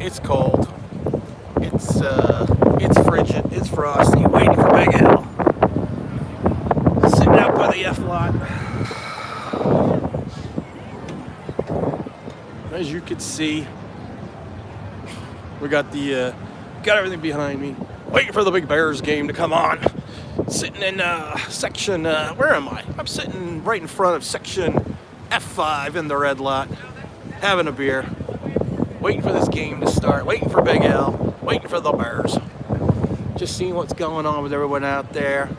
It's cold. It's frigid. It's frosty. Waiting for Big L. Sitting out by the F lot. As you can see, we got got everything behind me. Waiting for the Big Bears game to come on. Sitting in section. Where am I? I'm sitting right in front of section F5 in the red lot, having a beer. Waiting for this game to start. Waiting for Big L. Waiting for the Bears. Just seeing what's going on with everyone out there.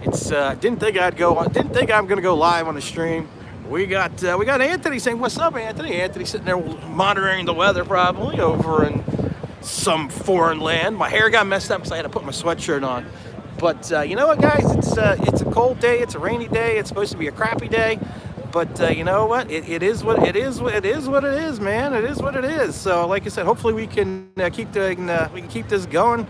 It's didn't think I'm gonna go live on the stream. We got Anthony saying, "What's up, Anthony?" Anthony sitting there monitoring the weather, probably over in some foreign land. My hair got messed up, so I had to put my sweatshirt on. But you know what, guys? It's a cold day. It's a rainy day. It's supposed to be a crappy day. But you know what? It is what it is. It is what it is, man. It is what it is. So, like I said, hopefully we can keep this going,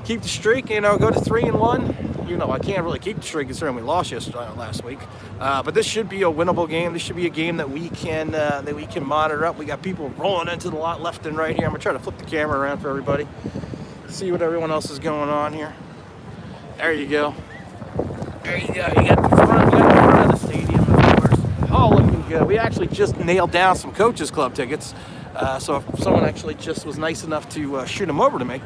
keep the streak. You know, go to 3-1. You know, I can't really keep the streak considering we lost last week. But this should be a winnable game. This should be a game that we can monitor up. We got people rolling into the lot left and right here. I'm gonna try to flip the camera around for everybody, see what everyone else is going on here. There you go. There you go. You got the front of the stadium, of course. All looking good. We actually just nailed down some Coaches Club tickets. So if someone actually just was nice enough to shoot them over to me.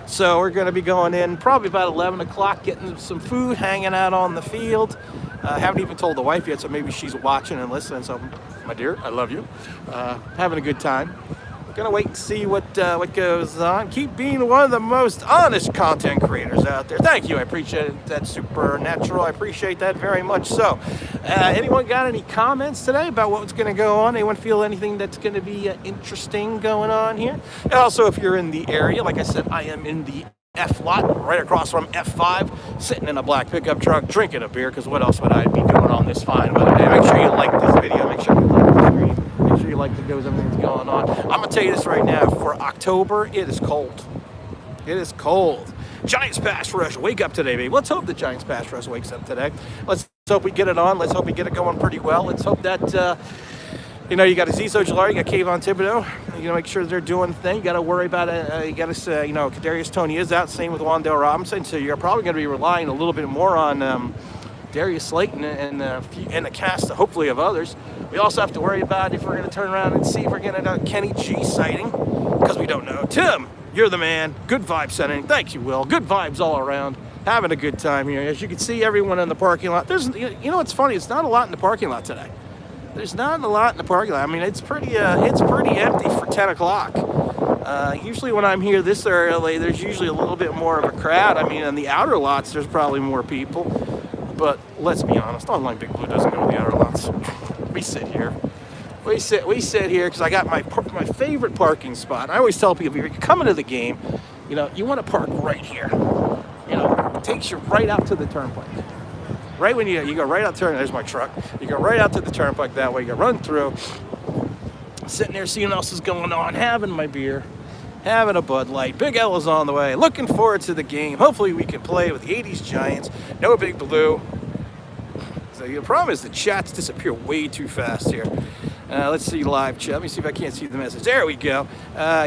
So we're going to be going in probably about 11 o'clock, getting some food, hanging out on the field. Haven't even told the wife yet, so maybe she's watching and listening. So, my dear, I love you. Having a good time. Gonna wait and see what goes on. Keep being one of the most honest content creators out there. Thank you. I appreciate it. That's supernatural. I appreciate that very much. So, anyone got any comments today about what's going to go on? Anyone feel anything that's going to be interesting going on here? And also, if you're in the area, like I said, I am in the F lot, right across from F5, sitting in a black pickup truck, drinking a beer, because what else would I be doing on this fine weather day? Make sure you like this video. Make sure you like the stream. Make sure you like the goes, everything's going on. I'm going to tell you this right now. For October, it is cold. It is cold. Giants pass rush. Wake up today, baby. Let's hope the Giants pass rush wakes up today. Let's hope we get it on. Let's hope we get it going pretty well. Let's hope that... you know, you got Azeez Ojulari, you got Kayvon Thibodeau. You know, make sure they're doing the thing. You got to worry about it. You got to, you know, Kadarius Toney is out. Same with Wan'Dale Robinson. So you're probably going to be relying a little bit more on Darius Slayton and the cast, hopefully, of others. We also have to worry about if we're going to turn around and see if we're getting a Kenny G sighting, because we don't know. Tim, you're the man. Good vibe setting. Thank you, Will. Good vibes all around. Having a good time here. As you can see, everyone in the parking lot. You know what's funny? It's not a lot in the parking lot today. There's not a lot in the parking lot. I mean, it's pretty empty for 10 o'clock. Usually when I'm here this early, there's usually a little bit more of a crowd. I mean, in the outer lots, there's probably more people. But let's be honest, Online Big Blue doesn't go to the outer lots. We sit here. We sit here because I got my favorite parking spot. I always tell people, if you're coming to the game, you know, you want to park right here. You know, it takes you right out to the turnpike. Right when you go right out to there's my truck. You go right out to the turnpike that way. You run through, sitting there seeing what else is going on, having my beer, having a Bud Light. Big L is on the way. Looking forward to the game. Hopefully we can play with the 80s Giants. No Big Blue. So the problem is the chats disappear way too fast here. Let's see live chat. Let me see if I can't see the message. There we go.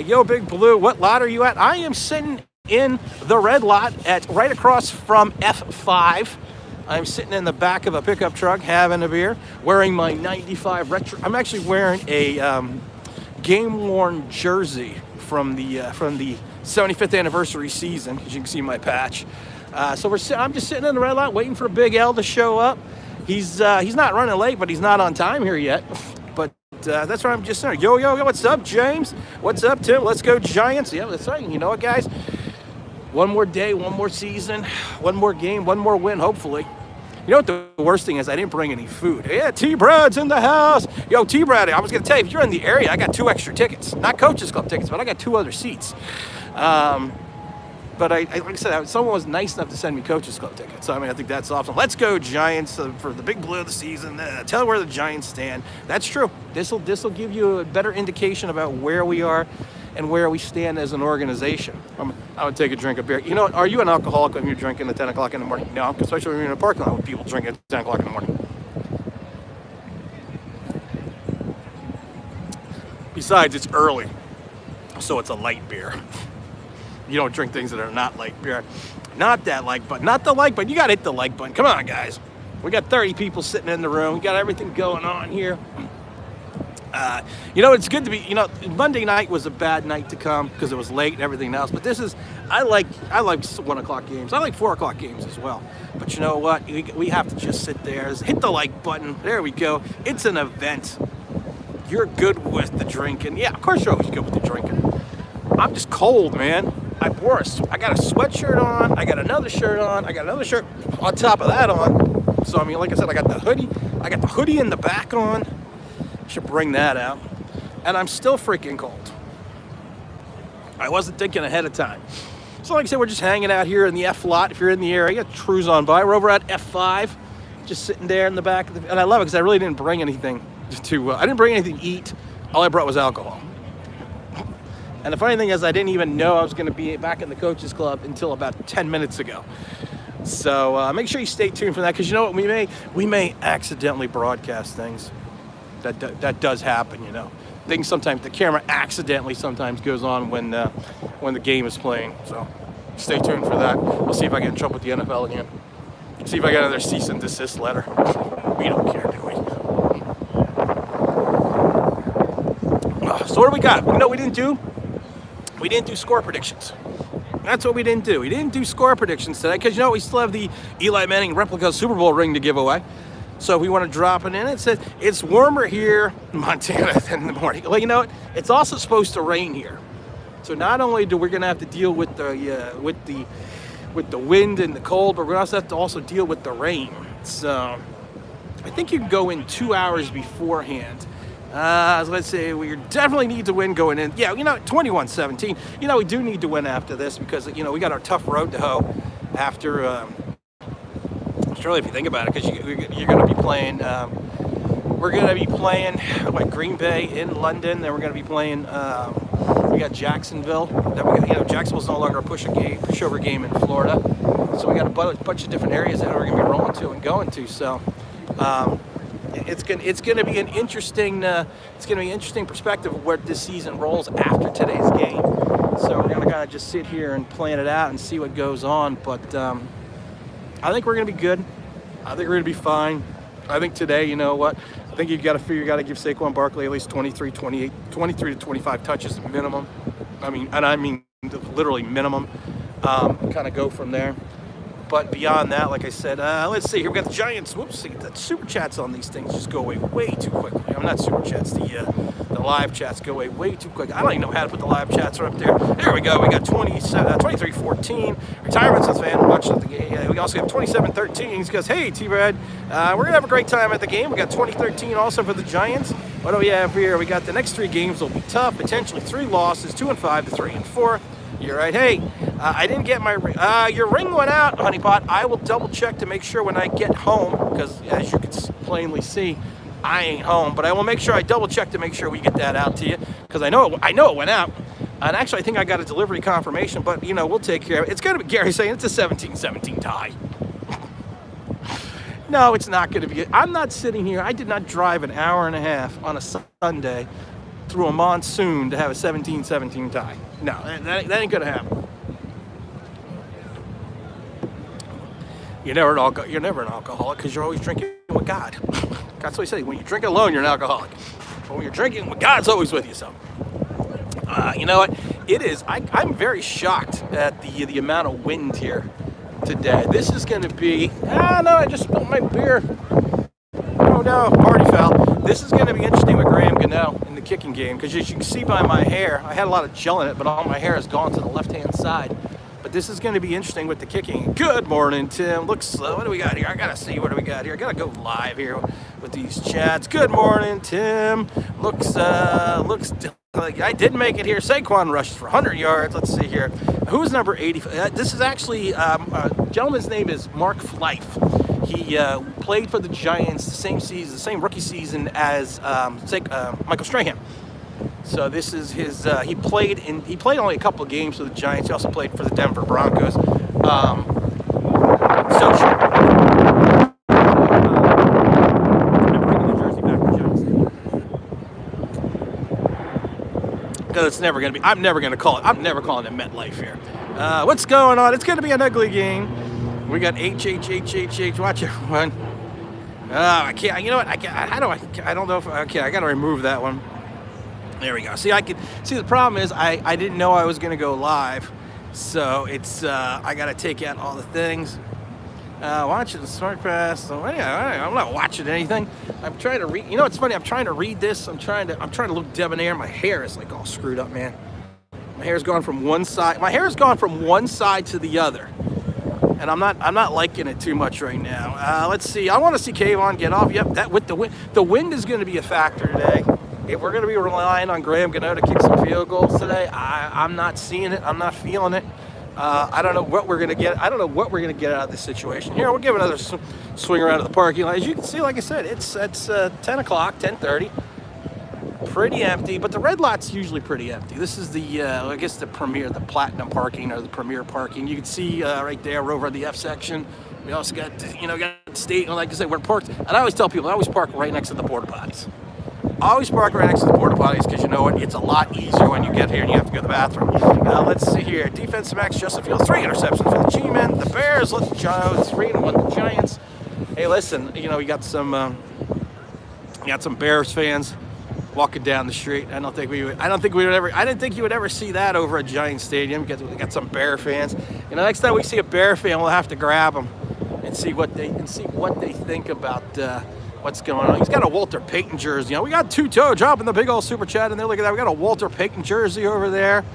Yo, Big Blue, what lot are you at? I am sitting in the red lot at right across from F5. I'm sitting in the back of a pickup truck having a beer, wearing my 95 retro. I'm actually wearing a game-worn jersey from the 75th anniversary season, as you can see my patch. So I'm just sitting in the red lot waiting for Big L to show up. He's not running late, but he's not on time here yet. But that's why I'm just saying, yo, what's up, James? What's up, Tim? Let's go Giants. Yeah, that's right. You know what, guys? One more day, one more season, one more game, one more win, hopefully. You know what the worst thing is? I didn't bring any food. Yeah, T-Brad's in the house. Yo, T-Brad, I was going to tell you, if you're in the area, I got 2 extra tickets. Not Coaches Club tickets, but I got 2 other seats. But like I said, someone was nice enough to send me Coaches Club tickets. So, I mean, I think that's awesome. Let's go Giants for the Big Blue of the season. Tell where the Giants stand. That's true. This'll give you a better indication about where we are and where we stand as an organization. I would take a drink of beer. You know, are you an alcoholic when you're drinking at 10 o'clock in the morning? No, especially when you're in a parking lot with people drinking at 10 o'clock in the morning. Besides, it's early. So it's a light beer. You don't drink things that are not light beer. Not that like button. Not the like button. You got to hit the like button. Come on, guys. We got 30 people sitting in the room. We got everything going on here. It's good to be, Monday night was a bad night to come because it was late and everything else. But I like 1 o'clock games. I like 4 o'clock games as well. But you know what? We have to just sit there, hit the like button. There we go. It's an event. You're good with the drinking. Yeah, of course you're always good with the drinking. I'm just cold, man. I got a sweatshirt on. I got another shirt on. I got another shirt on top of that on. So, like I said, I got the hoodie. I got the hoodie in the back on. Should bring that out. And I'm still freaking cold. I wasn't thinking ahead of time. So like I said, we're just hanging out here in the F lot. If you're in the area, cruise on by. We're over at F5, just sitting there in the back of the, and I love it because I really didn't bring anything I didn't bring anything to eat. All I brought was alcohol. And the funny thing is, I didn't even know I was going to be back in the coaches club until about 10 minutes ago. So make sure you stay tuned for that, because you know what, we may accidentally broadcast things. That does happen, Things sometimes, the camera accidentally sometimes goes on when the game is playing. So stay tuned for that. We'll see if I get in trouble with the NFL again. See if I get another cease and desist letter. We don't care, do we? So what do we got? We didn't do score predictions. That's what we didn't do. We didn't do score predictions today because, we still have the Eli Manning replica Super Bowl ring to give away. So if we want to drop it in, it says it's warmer here in Montana than in the morning. Well, you know what? It's also supposed to rain here. So not only do we're going to have to deal with the wind and the cold, but we're going to have to also deal with the rain. So I think you can go in 2 hours beforehand. So let's say we definitely need to win going in. Yeah, 21-17. We do need to win after this because, we got our tough road to hoe after, surely if you think about it, because you're going to be playing, we're going to be playing Green Bay in London. Then we're going to be playing, we got Jacksonville. Then Jacksonville's no longer a pushover game in Florida. So we got a bunch of different areas that we're going to be rolling to and going to. So, it's going to be an interesting perspective of where this season rolls after today's game. So we're going to kind of just sit here and plan it out and see what goes on. But I think we're going to be good. I think we're going to be fine. I think today, you know what? I think you got to give Saquon Barkley at least 23 to 25 touches minimum. I mean literally minimum. Kind of go from there. But beyond that, like I said, let's see here. We got the Giants. Whoopsie, the super chats on these things just go away way too quickly. I'm not super chats. The live chats go away way too quick. I don't even know how to put the live chats right up there. There we go. We got 23-14. Retirements with fan watching the game. We also have 27-13. He goes, hey, T-Brad, we're going to have a great time at the game. We got 20-13 also for the Giants. What do we have here? We got the next 3 games will be tough. Potentially 3 losses, 2-5 to 3-4. You're right. Hey, I didn't get my ring. Your ring went out, honeypot. I will double check to make sure when I get home, because as you can plainly see, I ain't home. But I will make sure I double check to make sure we get that out to you, because I know it went out. And actually, I think I got a delivery confirmation. But we'll take care of it. It's going to be Gary saying it's a 17-17 tie. No, it's not going to be. I'm not sitting here. I did not drive an hour and a half on a Sunday through a monsoon to have a 17-17 tie. No, that ain't gonna happen. You're never an alcoholic because you're always drinking with God. That's what he said. When you drink alone, you're an alcoholic. But when you're drinking with God's always with you. So, you know what? It is. I'm very shocked at the amount of wind here today. This is going to be. No, I just spilled my beer. Oh no, party foul. This is going to be interesting with Graham Gano in the kicking game, because as you can see by my hair, I had a lot of gel in it, but all my hair has gone to the left-hand side. But this is going to be interesting with the kicking. Good morning, Tim. Looks slow. What do we got here? I got to see what do we got here. I got to go live here with these chats. Good morning, Tim. Looks like I did make it here. Saquon rushes for 100 yards. Let's see here. Who's number 80? This is actually, gentleman's name is Mark Flife. He played for the Giants the same rookie season as Michael Strahan. So this is his. He played only a couple of games for the Giants. He also played for the Denver Broncos. It's never going to be. I'm never going to call it. I'm never calling it MetLife here. What's going on? It's going to be an ugly game. We got H. Watch everyone. I can't. You know what? I can't. How do I don't know if. Okay, I got to remove that one. There we go. See, I could see. The problem is I didn't know I was going to go live, so it's I got to take out all the things. Watching the Smart Pass. So anyway, I'm not watching anything. I'm trying to read. You know, it's funny. I'm trying to read this. I'm trying to look debonair. My hair is like all screwed up, man. My hair's gone from one side. My hair's gone from one side to the other, and I'm not liking it too much right now. Let's see. I want to see Kayvon get off. Yep, that with the wind is going to be a factor today. If we're going to be relying on Graham Gano to kick some field goals today, I'm not seeing it. I'm not feeling it. I don't know what we're going to get. I don't know what we're going to get out of this situation. Here, we'll give another swing around to the parking lot. As you can see, like I said, it's 10 o'clock, 10:30. Pretty empty, but the red lot's usually pretty empty. This is the, I guess the platinum parking or the premier parking. You can see right there over the F section. We also got, got state, like I said, we're parked. And I always tell people, I always park right next to the porta potties. Always park right next to the porta potties because you know what? It's a lot easier when you get here and you have to go to the bathroom. Let's see here. Defensive backs, Justin Fields, 3 interceptions for the G-men. The Bears, let's go 3-1 the Giants. Hey, listen, we got some Bears fans walking down the street. I didn't think you would ever see that over at Giant Stadium because we got some Bear fans. Next time we see a Bear fan, we'll have to grab them and see what they think about what's going on. He's got a Walter Payton jersey. We got Two-Toe dropping the big old super chat in there. Look at that. We got a Walter Payton jersey over there.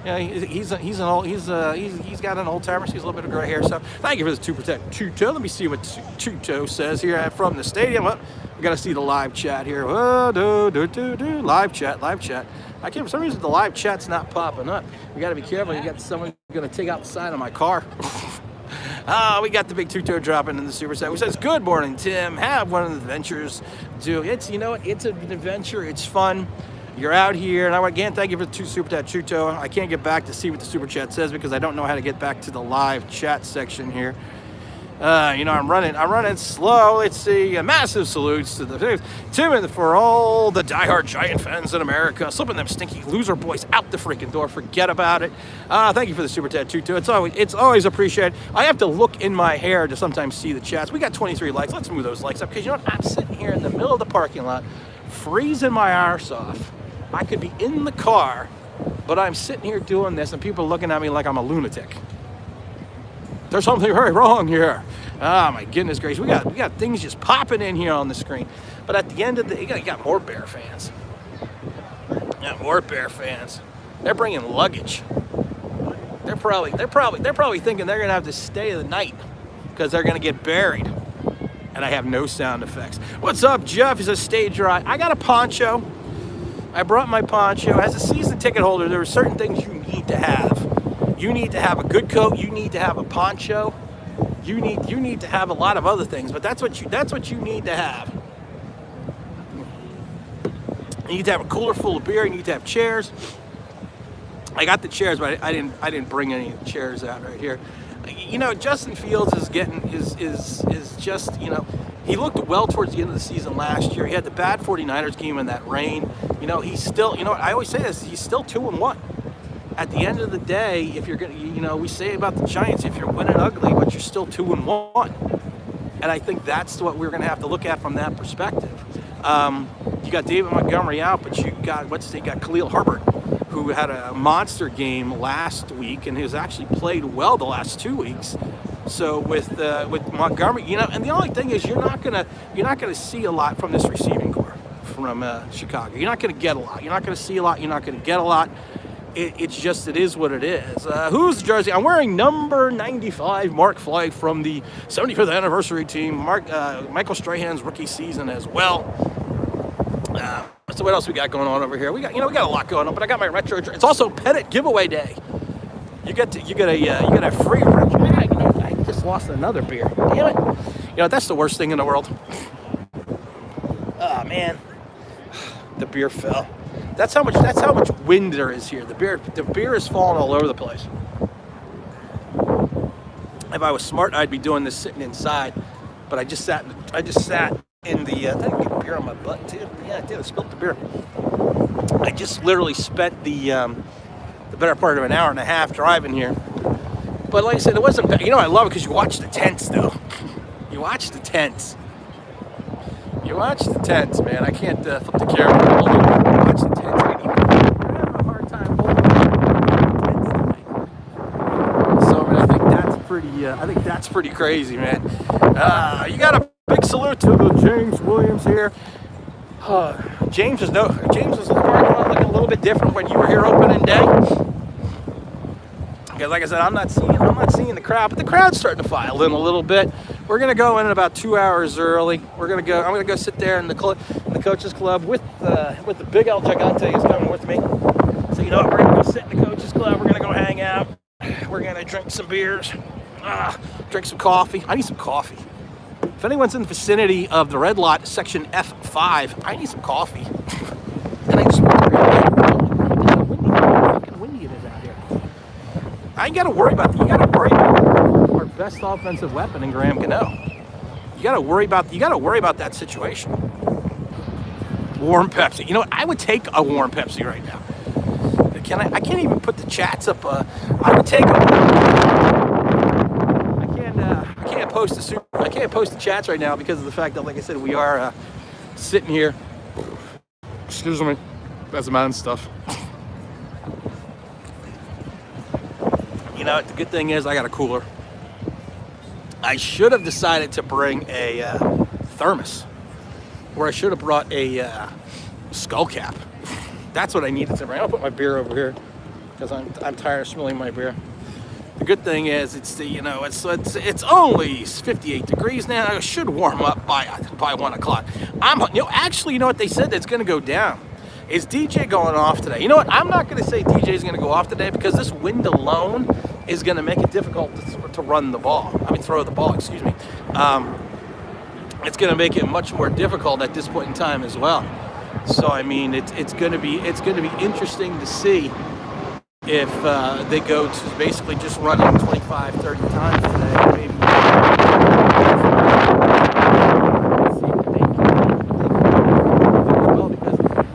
He's got an old timer. He's a little bit of gray hair. So thank you for this Two-Toe. Let me see what Two-Toe says here from the stadium. We got to see the live chat here. Live chat. I can't, for some reason the live chat's not popping up. We got to be careful. You got someone going to take out the side of my car. We got the big Two-Toe dropping in the super set. Who says, good morning, Tim. Have one of the adventures. It's an adventure. It's fun. You're out here. And again, thank you for the 2 super chat, Two-Toe. I can't get back to see what the super chat says because I don't know how to get back to the live chat section here. I'm running slow. Let's see. Massive salutes to the Tim and for all the diehard Giant fans in America. Slipping them stinky loser boys out the freaking door. Forget about it. Thank you for the super chat, Two-Toe. It's always appreciated. I have to look in my hair to sometimes see the chats. We got 23 likes. Let's move those likes up because I'm sitting here in the middle of the parking lot, freezing my arse off. I could be in the car, but I'm sitting here doing this, and people are looking at me like I'm a lunatic. There's something very wrong here. Oh my goodness gracious, we got things just popping in here on the screen. But at the end of the day, you got more Bear fans. They're bringing luggage. They're probably thinking they're gonna have to stay the night because they're gonna get buried. And I have no sound effects. What's up, Jeff? He says, stay dry. I got a poncho. I brought my poncho. As a season ticket holder, there are certain things you need to have. You need to have a good coat. You need to have a poncho. You need to have a lot of other things, but that's what you need to have. You need to have a cooler full of beer. You need to have chairs. I got the chairs, but I didn't bring any chairs out right here. Justin Fields is just he looked well towards the end of the season last year. He had the bad 49ers game in that rain. He's still, I always say this, he's still 2-1. At the end of the day, if you're gonna, we say about the Giants, if you're winning ugly, but you're still 2-1. And I think that's what we're gonna have to look at from that perspective. You got David Montgomery out, but you got Khalil Herbert, who had a monster game last week and has actually played well the last 2 weeks. So with Montgomery, and the only thing is you're not gonna see a lot from this receiving corps from Chicago. You're not gonna get a lot. You're not gonna see a lot. You're not gonna get a lot. It is what it is. Who's the jersey? I'm wearing number 95, Mark Flight from the 75th anniversary team. Michael Strahan's rookie season as well. So what else we got going on over here? We got a lot going on, but I got my retro. It's also Pettit giveaway day. You get a free. I just lost another beer. Damn it! That's the worst thing in the world. Oh man, the beer fell. That's how much wind there is here. The beer is falling all over the place. If I was smart, I'd be doing this sitting inside, but I just sat in the. I think I get beer on my butt too. Yeah, I did. I spilled the beer. I just literally spent the better part of an hour and a half driving here. But like I said, it wasn't bad. You know, I love it because you watch the tents, though. You watch the tents. You watch the tents, man. I can't flip the camera. Hold on. You watch the tents. Man. You're having a hard time holding the tents tonight. So, man, I think that's pretty crazy, man. You got a big salute to James Williams here. James is the parking lot looking a little bit different when you were here opening day. Because like I said, I'm not seeing the crowd, but the crowd's starting to file in a little bit. We're gonna go in about 2 hours early. I'm gonna go sit there in the coaches club with the big El Gigante is coming with me. So you know what? We're gonna go sit in the coaches club. We're gonna go hang out. We're gonna drink some beers, drink some coffee. I need some coffee. If anyone's in the vicinity of the red lot, section F5, I need some coffee. And I just how windy it is out here. I ain't got to worry about that. You got to worry about our best offensive weapon in Graham Gano. You got to worry about that situation. Warm Pepsi. You know what? I would take a warm Pepsi right now. I can't even put the chats up. I would take I can't post the chats right now because of the fact that, like I said, we are sitting here. Excuse me. That's the man stuff. You know, the good thing is I got a cooler. I should have decided to bring a thermos, or I should have brought a skull cap. That's what I needed to bring. I'll put my beer over here because I'm tired of smelling my beer. The good thing is it's only 58 degrees now. It should warm up by 1 o'clock. You know what they said that's going to go down. Is DJ going off today? You know what? I'm not going to say DJ is going to go off today because this wind alone is going to make it difficult to run the ball. Throw the ball. Excuse me. It's going to make it much more difficult at this point in time as well. So it's going to be interesting to see if they go to basically just running 25, 30 times today, maybe.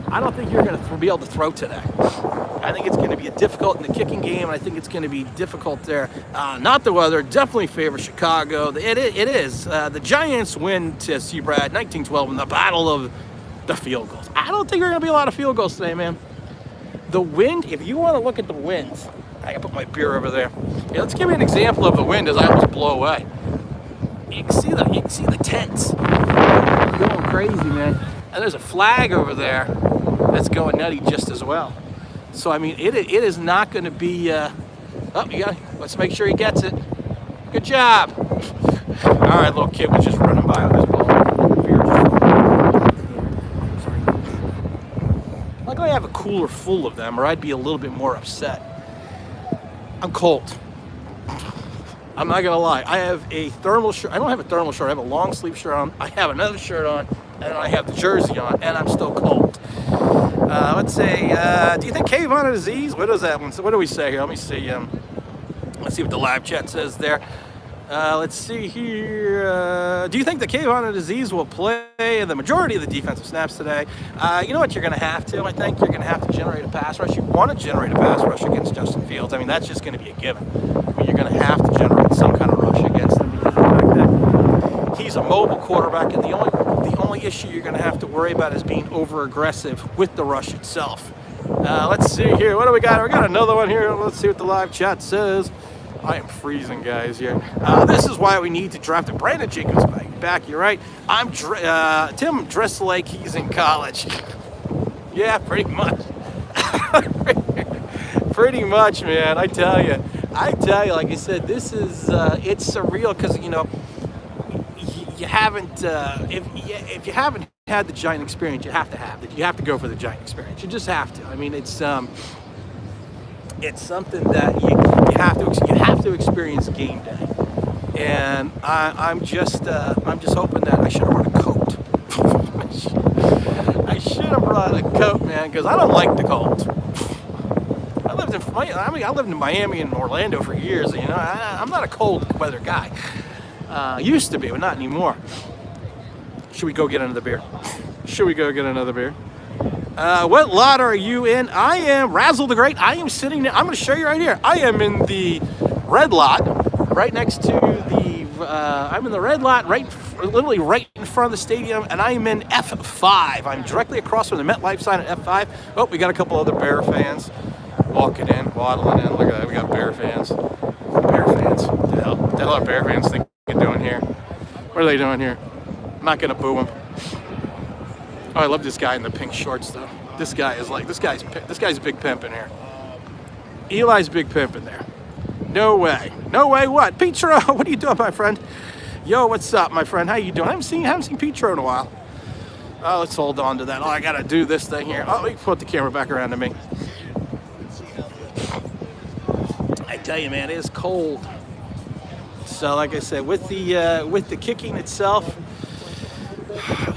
I don't think you're going to be able to throw today. I think it's going to be difficult in the kicking game, and I think it's going to be difficult there. Not the weather, definitely favors Chicago. It is. The Giants win to Brad 19-12 in the battle of the field goals. I don't think there are going to be a lot of field goals today, man. The wind, if you want to look at the winds, I can put my beer over there. Yeah, let's give me an example of the wind as I almost blow away. You can see the tents going crazy, man. And there's a flag over there that's going nutty just as well. So it is not going to be. Let's make sure he gets it. Good job. All right, little kid was just running by with his ball. I have a cooler full of them, or I'd be a little bit more upset. I'm cold. I'm not gonna lie. I have a thermal shirt. I don't have a thermal shirt. I have a long sleeve shirt on. I have another shirt on, and I have the jersey on, and I'm still cold. Let's say, do you think Kayvon Aziz? What is that one? So what do we say here? Let me see. Let's see what the live chat says there. Let's see here. Do you think that Kayvon Aziz will play the majority of the defensive snaps today? You know what you're going to have to? I think you're going to have to generate a pass rush. You want to generate a pass rush against Justin Fields. That's just going to be a given. You're going to have to generate some kind of rush against him because of the fact that he's a mobile quarterback, and the only issue you're going to have to worry about is being over-aggressive with the rush itself. Let's see here. What do we got? We got another one here. Let's see what the live chat says. I am freezing, guys, here. This is why we need to draft a Brandon Jacobs back. You're right. Tim dressed like he's in college. Yeah, pretty much. Pretty much, man. I tell you, like I said, this is, it's surreal because, you haven't, if you haven't had the Giant experience, you have to have it. You have to go for the Giant experience. You just have to. It's something that you have to experience game day, and I'm just hoping that I should have brought a coat. I should have brought a coat, man, because I don't like the cold. I lived in Miami and Orlando for years. I'm not a cold weather guy. Used to be, but not anymore. Should we go get another beer? What lot are you in? I am Razzle the Great. I am sitting. I'm going to show you right here. I am in the red lot, right next to the. I'm in the red lot, literally right in front of the stadium, and I am in F5. I'm directly across from the MetLife sign at F5. Oh, we got a couple other Bear fans walking in, waddling in. Look at that. We got Bear fans. Bear fans. What the hell? What a lot of Bear fans think they're doing here? What are they doing here? I'm not going to boo them. Oh, I love this guy in the pink shorts, though. This guy's big pimp in here. Eli's big pimp in there. No way. No way what? Petro, what are you doing, my friend? Yo, what's up, my friend? How you doing? I haven't seen Petro in a while. Oh, let's hold on to that. Oh, I got to do this thing here. Oh, let me put the camera back around to me. I tell you, man, it is cold. So, like I said, with the kicking itself,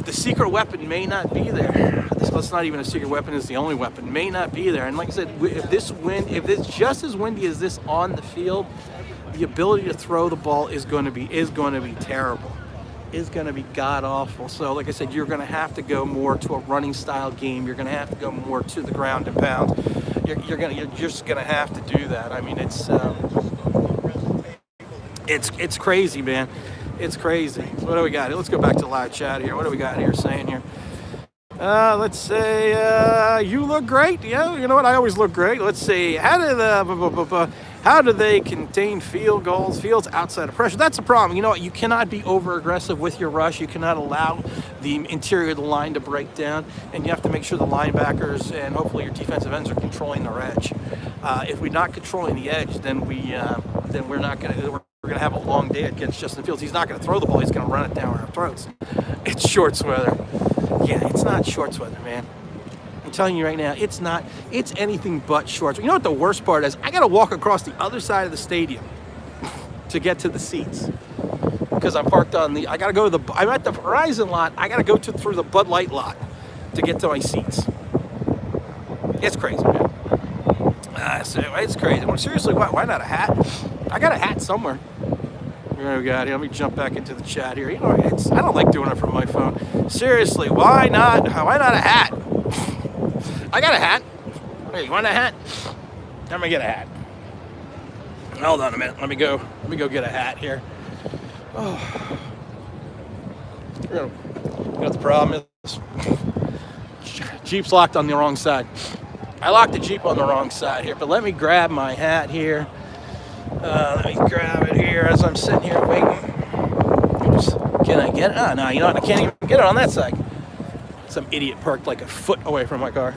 the secret weapon may not be there. That's not even a secret weapon; it's the only weapon. May not be there. And like I said, if it's just as windy as this on the field, the ability to throw the ball is going to be terrible. Is going to be god awful. So, like I said, you're going to have to go more to a running style game. You're going to have to go more to the ground and pound. You're just going to have to do that. I mean, it's crazy, man. It's crazy. What do we got? Let's go back to live chat here. What do we got here saying here? Let's say you look great. Yeah, you know what? I always look great. Let's see. How do they contain fields outside of pressure? That's a problem. You know what? You cannot be over aggressive with your rush. You cannot allow the interior of the line to break down, and you have to make sure the linebackers and hopefully your defensive ends are controlling their edge. If we're not controlling the edge, then we're not going to. We're going to have a long day against Justin Fields. He's not going to throw the ball. He's going to run it down our throats. It's shorts weather. Yeah, it's not shorts weather, man. I'm telling you right now, it's not. It's anything but shorts. You know what the worst part is? I got to walk across the other side of the stadium to get to the seats because I'm parked on the. I got to go to the. I'm at the Horizon lot. I got to go through the Bud Light lot to get to my seats. It's crazy, man. So it's crazy. Well, seriously, why not a hat? I got a hat somewhere. Here we got here. Let me jump back into the chat here. You know, I don't like doing it from my phone. Seriously, why not? Why not a hat? I got a hat. Hey, you want a hat? I'm gonna get a hat. Hold on a minute. Let me go get a hat here. Oh. You know what the problem is? Jeep's locked on the wrong side. I locked the Jeep on the wrong side here, but let me grab my hat here. Let me grab it here as I'm sitting here waiting. Oops. Can I get it? Oh, no, you know what? I can't even get it on that side. Some idiot parked like a foot away from my car.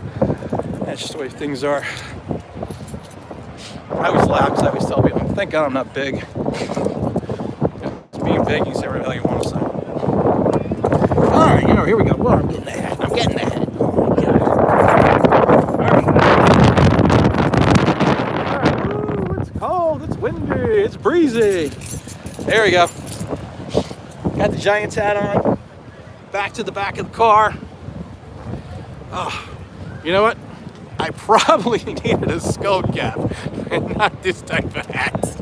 That's just the way things are. I always laugh because I always tell people, thank God I'm not big. Being big, you say whatever the hell you want to say. All right, here we go. Well, I'm getting the hat. Oh, my God. It's cold. It's windy. It's breezy. There we go. Got the Giants hat on. Back to the back of the car. Oh, you know what? I probably needed a skull cap and not this type of hat.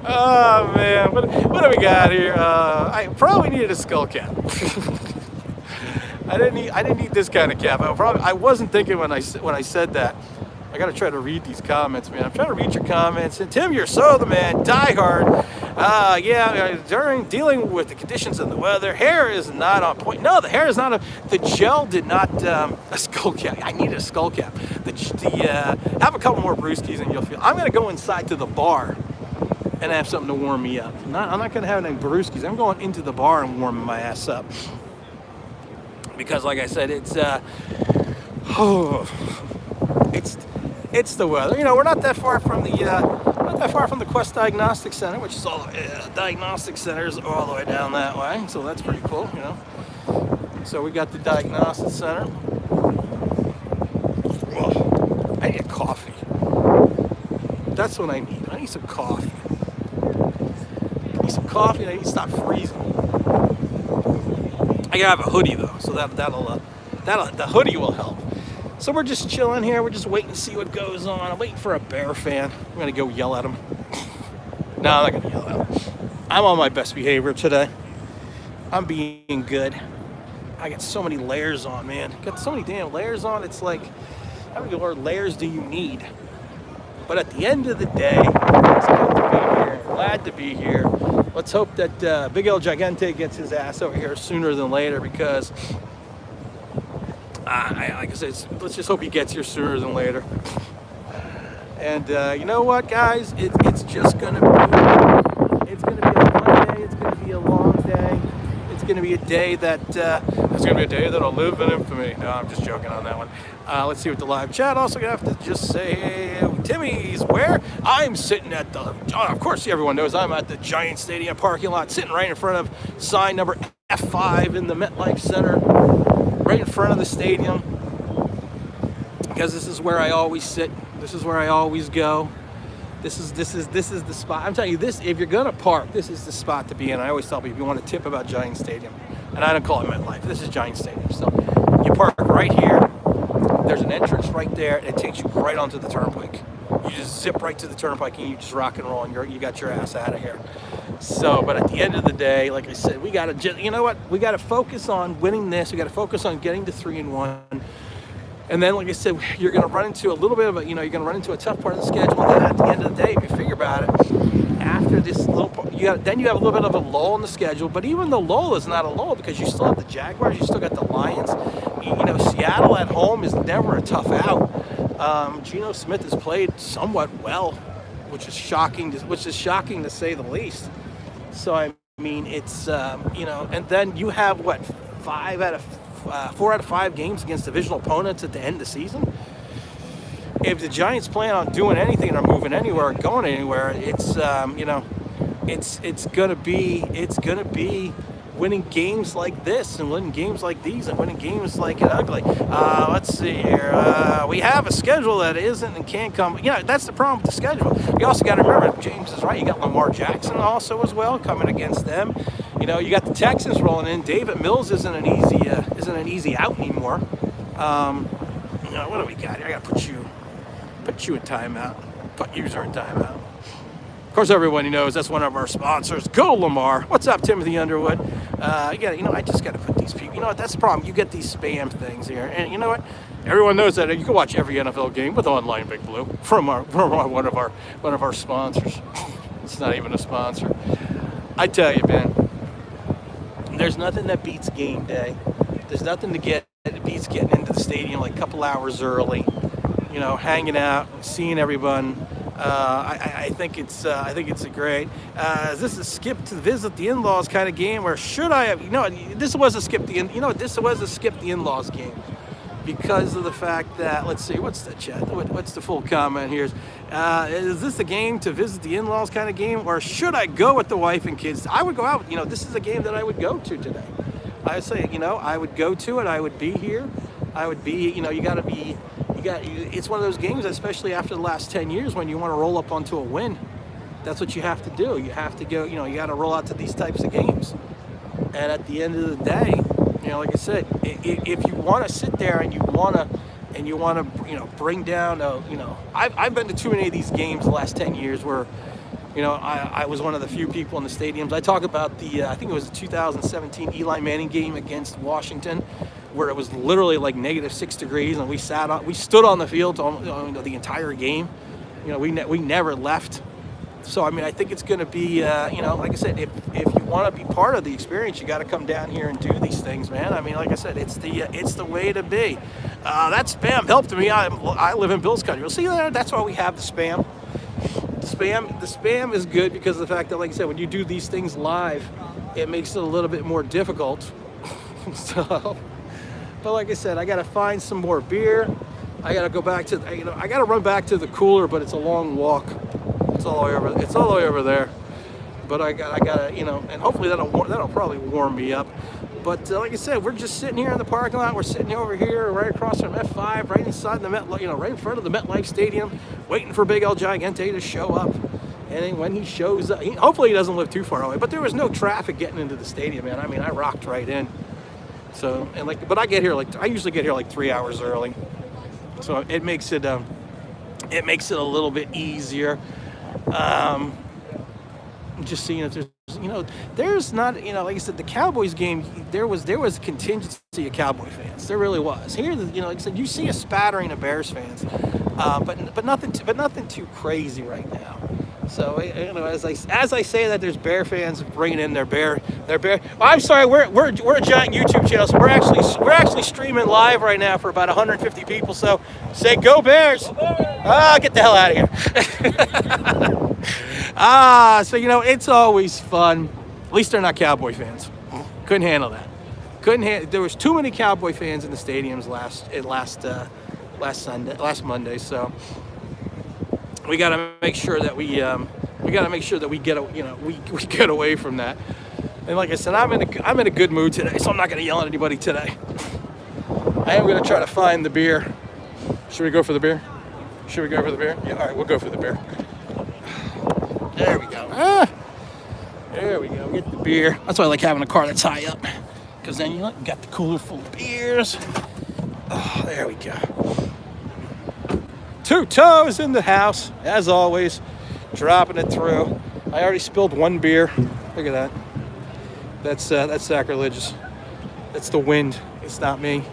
Oh man, what do we got here? I probably needed a skull cap. I didn't need this kind of cap. I wasn't thinking when I said that. I gotta try to read these comments, man. I'm trying to read your comments. And Tim, you're so the man. Die hard. During dealing with the conditions of the weather, hair is not on point. No, the hair is not. The gel did not. A skull cap. I need a skull cap. Have a couple more brewskis and you'll feel. I'm gonna go inside to the bar and have something to warm me up. I'm not gonna have any brewskis. I'm going into the bar and warming my ass up. Because, like I said, it's the weather. You know, we're not that far from the Quest Diagnostic Center, which is all diagnostic centers all the way down that way. So that's pretty cool, you know. So we got the diagnostic center. Oh, I need a coffee. That's what I need. I need some coffee. I need some coffee. And I need to stop freezing. I gotta have a hoodie though, so that'll the hoodie will help. So we're just chilling here. We're just waiting to see what goes on. I'm waiting for a Bear fan. I'm gonna go yell at him. No, I'm not gonna yell at him. I'm on my best behavior today. I'm being good. I got so many layers on, man. Got so many damn layers on. It's like, how many more layers do you need? But at the end of the day, it's good to be here. Glad to be here. Let's hope that Big El Gigante gets his ass over here sooner than later, because, like I said, let's just hope he gets here sooner than later. And you know what, guys? It's just gonna be a fun day. It's gonna be a long day. It's gonna be a day that it's gonna be a day that'll live in infamy. No, I'm just joking on that one. Let's see what the live chat. Also gonna have to just say, Timmy's where? I'm sitting at the. Of course, everyone knows I'm at the Giant Stadium parking lot, sitting right in front of sign number F5 in the MetLife Center, right in front of the stadium. Because this is where I always sit. This is where I always go. This is the spot. I'm telling you, this, if you're gonna park, this is the spot to be in. I always tell people, if you want to tip about Giant Stadium, and I don't call it MetLife, this is Giant Stadium. So you park right here. There's an entrance right there. It takes you right onto the turnpike. You just zip right to the turnpike and you just rock and roll, and you got your ass out of here. So, but at the end of the day, like I said, we gotta just, you know what? We gotta focus on winning this. We gotta focus on getting to 3-1. And then, like I said, you're going to run into a little bit of a, you're going to run into a tough part of the schedule. And then at the end of the day, if you figure about it, after this little part, then you have a little bit of a lull in the schedule. But even the lull is not a lull, because you still have the Jaguars, you still got the Lions. Seattle at home is never a tough out. Geno Smith has played somewhat well, which is shocking to say the least. So, I mean, it's, and then you have, 4 out of 5 games against divisional opponents at the end of the season. If the Giants plan on doing anything or moving anywhere or going anywhere, it's gonna be winning games like this and winning games like these and winning games like it ugly. Let's see here. We have a schedule that isn't and can't come. That's the problem with the schedule. You also got to remember, James is right. You got Lamar Jackson also as well coming against them. You got the Texans rolling in. David Mills isn't an easy out anymore. What do we got here? I got to put you in timeout. Put user in timeout. Of course, everyone knows that's one of our sponsors. Go Lamar. What's up, Timothy Underwood? I just got to put these people. You know what? That's the problem. You get these spam things here, and you know what? Everyone knows that you can watch every NFL game with Online Big Blue from one of our sponsors. It's not even a sponsor. I tell you, man. There's nothing that beats game day. There's nothing that beats getting into the stadium like a couple hours early, hanging out, seeing everyone. I think it's a great. Is this a skip to visit the in-laws kind of game, or should I have? This was a skip the in-laws game, because of the fact that, let's see, what's the chat? What's the full comment here? Is this a game to visit the in-laws kind of game, or should I go with the wife and kids? I would go out. This is a game that I would go to today. I would say, I would go to it. I would be here. I would be, it's one of those games, especially after the last 10 years, when you want to roll up onto a win. That's what you have to do. You have to go, you got to roll out to these types of games. And at the end of the day, like I said, if you want to sit there and you want to bring down, I've been to too many of these games the last 10 years where, I was one of the few people in the stadiums. I talk about I think it was the 2017 Eli Manning game against Washington, where it was literally like -6 degrees, and we stood on the field the entire game. We never left. So, I mean, I think it's going to be, like I said, if you want to be part of the experience, you got to come down here and do these things, man. I mean, like I said, it's the way to be. That spam helped me. I live in Bill's country. Well, see there, that's why we have the spam. The spam is good because of the fact that, like I said, when you do these things live, it makes it a little bit more difficult. So, but like I said, I got to find some more beer. I got to go back to, I got to run back to the cooler, but it's a long walk. It's all the way over there. But I gotta, and hopefully that'll probably warm me up. But like I said, we're just sitting here in the parking lot. We're sitting over here, right across from F5, right inside the right in front of the MetLife Stadium, waiting for Big El Gigante to show up. And then when he shows up, hopefully he doesn't live too far away. But there was no traffic getting into the stadium, man. I mean, I rocked right in. So but I usually get here like 3 hours early. So it makes it a little bit easier. I'm just seeing if there's there's not, like I said, the Cowboys game, there was a contingency of Cowboy fans. There really was. Here, like I said, you see a spattering of Bears fans, but nothing too crazy right now. So as I say that, there's Bear fans bringing in their bear. Well, I'm sorry, we're a giant YouTube channel, so we're actually streaming live right now for about 150 people. So say go Bears! Get the hell out of here! So it's always fun. At least they're not Cowboy fans. Couldn't handle that. There was too many Cowboy fans in the stadiums last Monday. So we got to make sure that we get away from that. And like I said, I'm in a good mood today, so I'm not going to yell at anybody today. I am going to try to find the beer. Should we go for the beer? Yeah, all right, we'll go for the beer. There we go. There we go. Get the beer. That's why I like having a car that's high up, because then you got the cooler full of beers. Oh, there we go. Two Toes in the house, as always, dropping it through. I already spilled one beer. Look at that. That's sacrilegious. That's the wind. It's not me.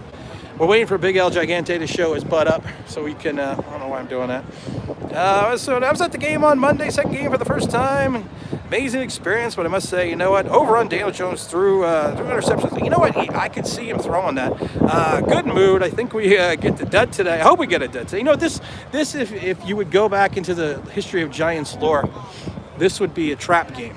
We're waiting for Big El Gigante to show his butt up so we can, I don't know why I'm doing that. So I was at the game on Monday, second game for the first time. Amazing experience, but I must say, overrun Daniel Jones threw interceptions. You know what? I could see him throwing that. Good mood. I think we get the dud today. I hope we get a dud today. This if you would go back into the history of Giants lore, this would be a trap game.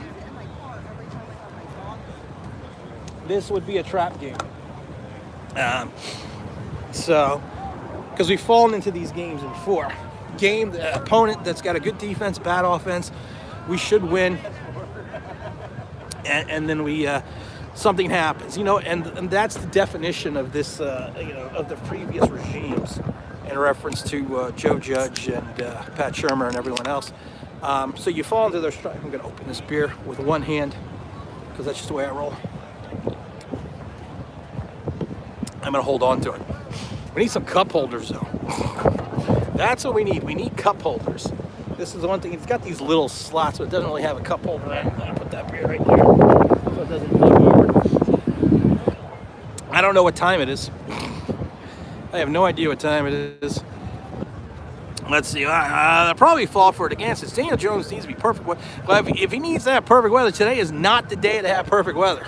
Because we've fallen into these games before. The opponent that's got a good defense, bad offense, we should win. And then something happens, and that's the definition of this, of the previous regimes in reference to Joe Judge and Pat Shurmur and everyone else. So you fall into their stride. I'm going to open this beer with one hand because that's just the way I roll. I'm going to hold on to it. We need some cup holders, though. That's what we need. We need cup holders. This is the one thing. It's got these little slots, but it doesn't really have a cup holder. I'm going to put that beer right there so it doesn't move over. I don't know what time it is. I have no idea what time it is. Let's see. I'll probably fall for it again. Since Daniel Jones needs to be perfect weather. Well, if he needs to have perfect weather, today is not the day to have perfect weather.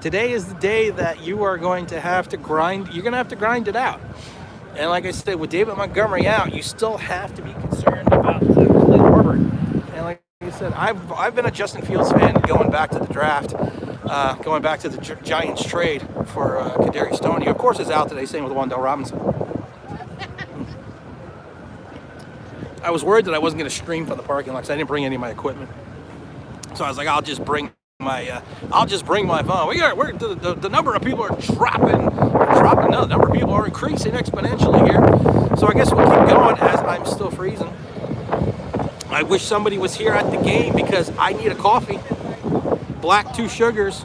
Today is the day that you are going to have to grind. You're going to have to grind it out. And like I said, with David Montgomery out, you still have to be concerned about Khalil Herbert. And like I said, I've been a Justin Fields fan going back to the draft, going back to the Giants trade for Kadarius Toney. Of course, is out today. Same with Wan'Dale Robinson. I was worried that I wasn't going to stream from the parking lot because I didn't bring any of my equipment. So I was like, I'll just bring my phone. The number of people are dropping. No, the number of people are increasing exponentially here. So I guess we'll keep going as I'm still freezing. I wish somebody was here at the game because I need a coffee. Black 2 sugars.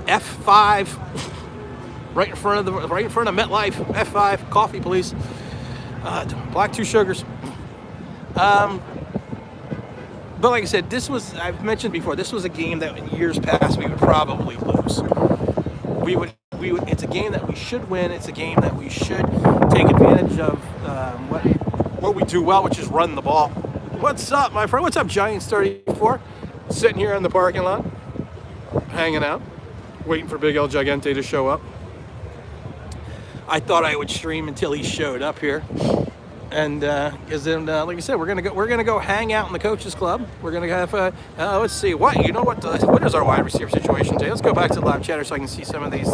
F5. Right in front of MetLife. F5 coffee, please. Black 2 sugars. But like I said, I've mentioned before, this was a game that in years past we would probably lose. It's a game that we should win. It's a game that we should take advantage of what we do well, which is run the ball. What's up, my friend? What's up, Giants 34? Sitting here in the parking lot, hanging out, waiting for Big El Gigante to show up. I thought I would stream until he showed up here. And because then, like I said, we're gonna go hang out in the coaches club. We're gonna have let's see what is our wide receiver situation today? Let's go back to the live chatter so I can see some of these.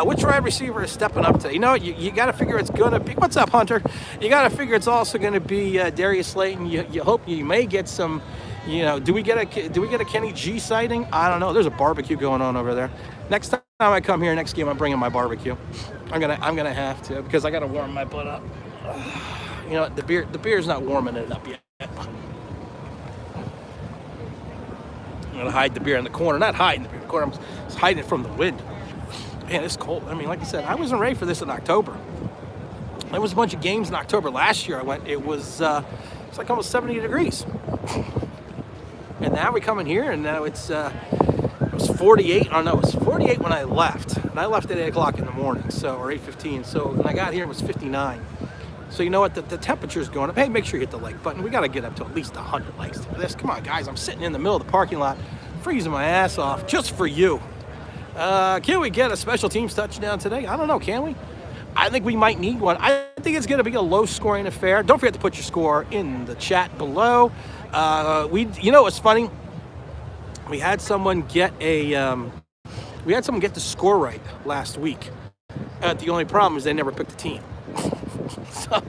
Which wide receiver is stepping up today? You got to figure it's gonna be. What's up, Hunter? You got to figure it's also gonna be Darius Slayton. You hope you may get some. Do we get a Kenny G sighting? I don't know. There's a barbecue going on over there. Next time I come here, next game, I'm bringing my barbecue. I'm gonna have to because I gotta warm my butt up. The beer's not warming it up yet. I'm gonna hide the beer in the corner. Not hiding the beer in the corner. I'm just hiding it from the wind. Man, it's cold. I mean, like I said, I wasn't ready for this in October. There was a bunch of games in October last year. I went. It was like almost 70 degrees. And now we come in here, and now it was 48. I don't know, it was 48 when I left, and I left at 8 o'clock in the morning, so, or 8:15. So when I got here, it was 59. So you know what? The temperature's going up. Hey, make sure you hit the like button. We got to get up to at least 100 likes for this. Come on, guys. I'm sitting in the middle of the parking lot, freezing my ass off just for you. Can we get a special teams touchdown today? I don't know. Can we? I think we might need one. I think it's going to be a low-scoring affair. Don't forget to put your score in the chat below. You know what's funny? We had someone get the score right last week. The only problem is they never picked a team. So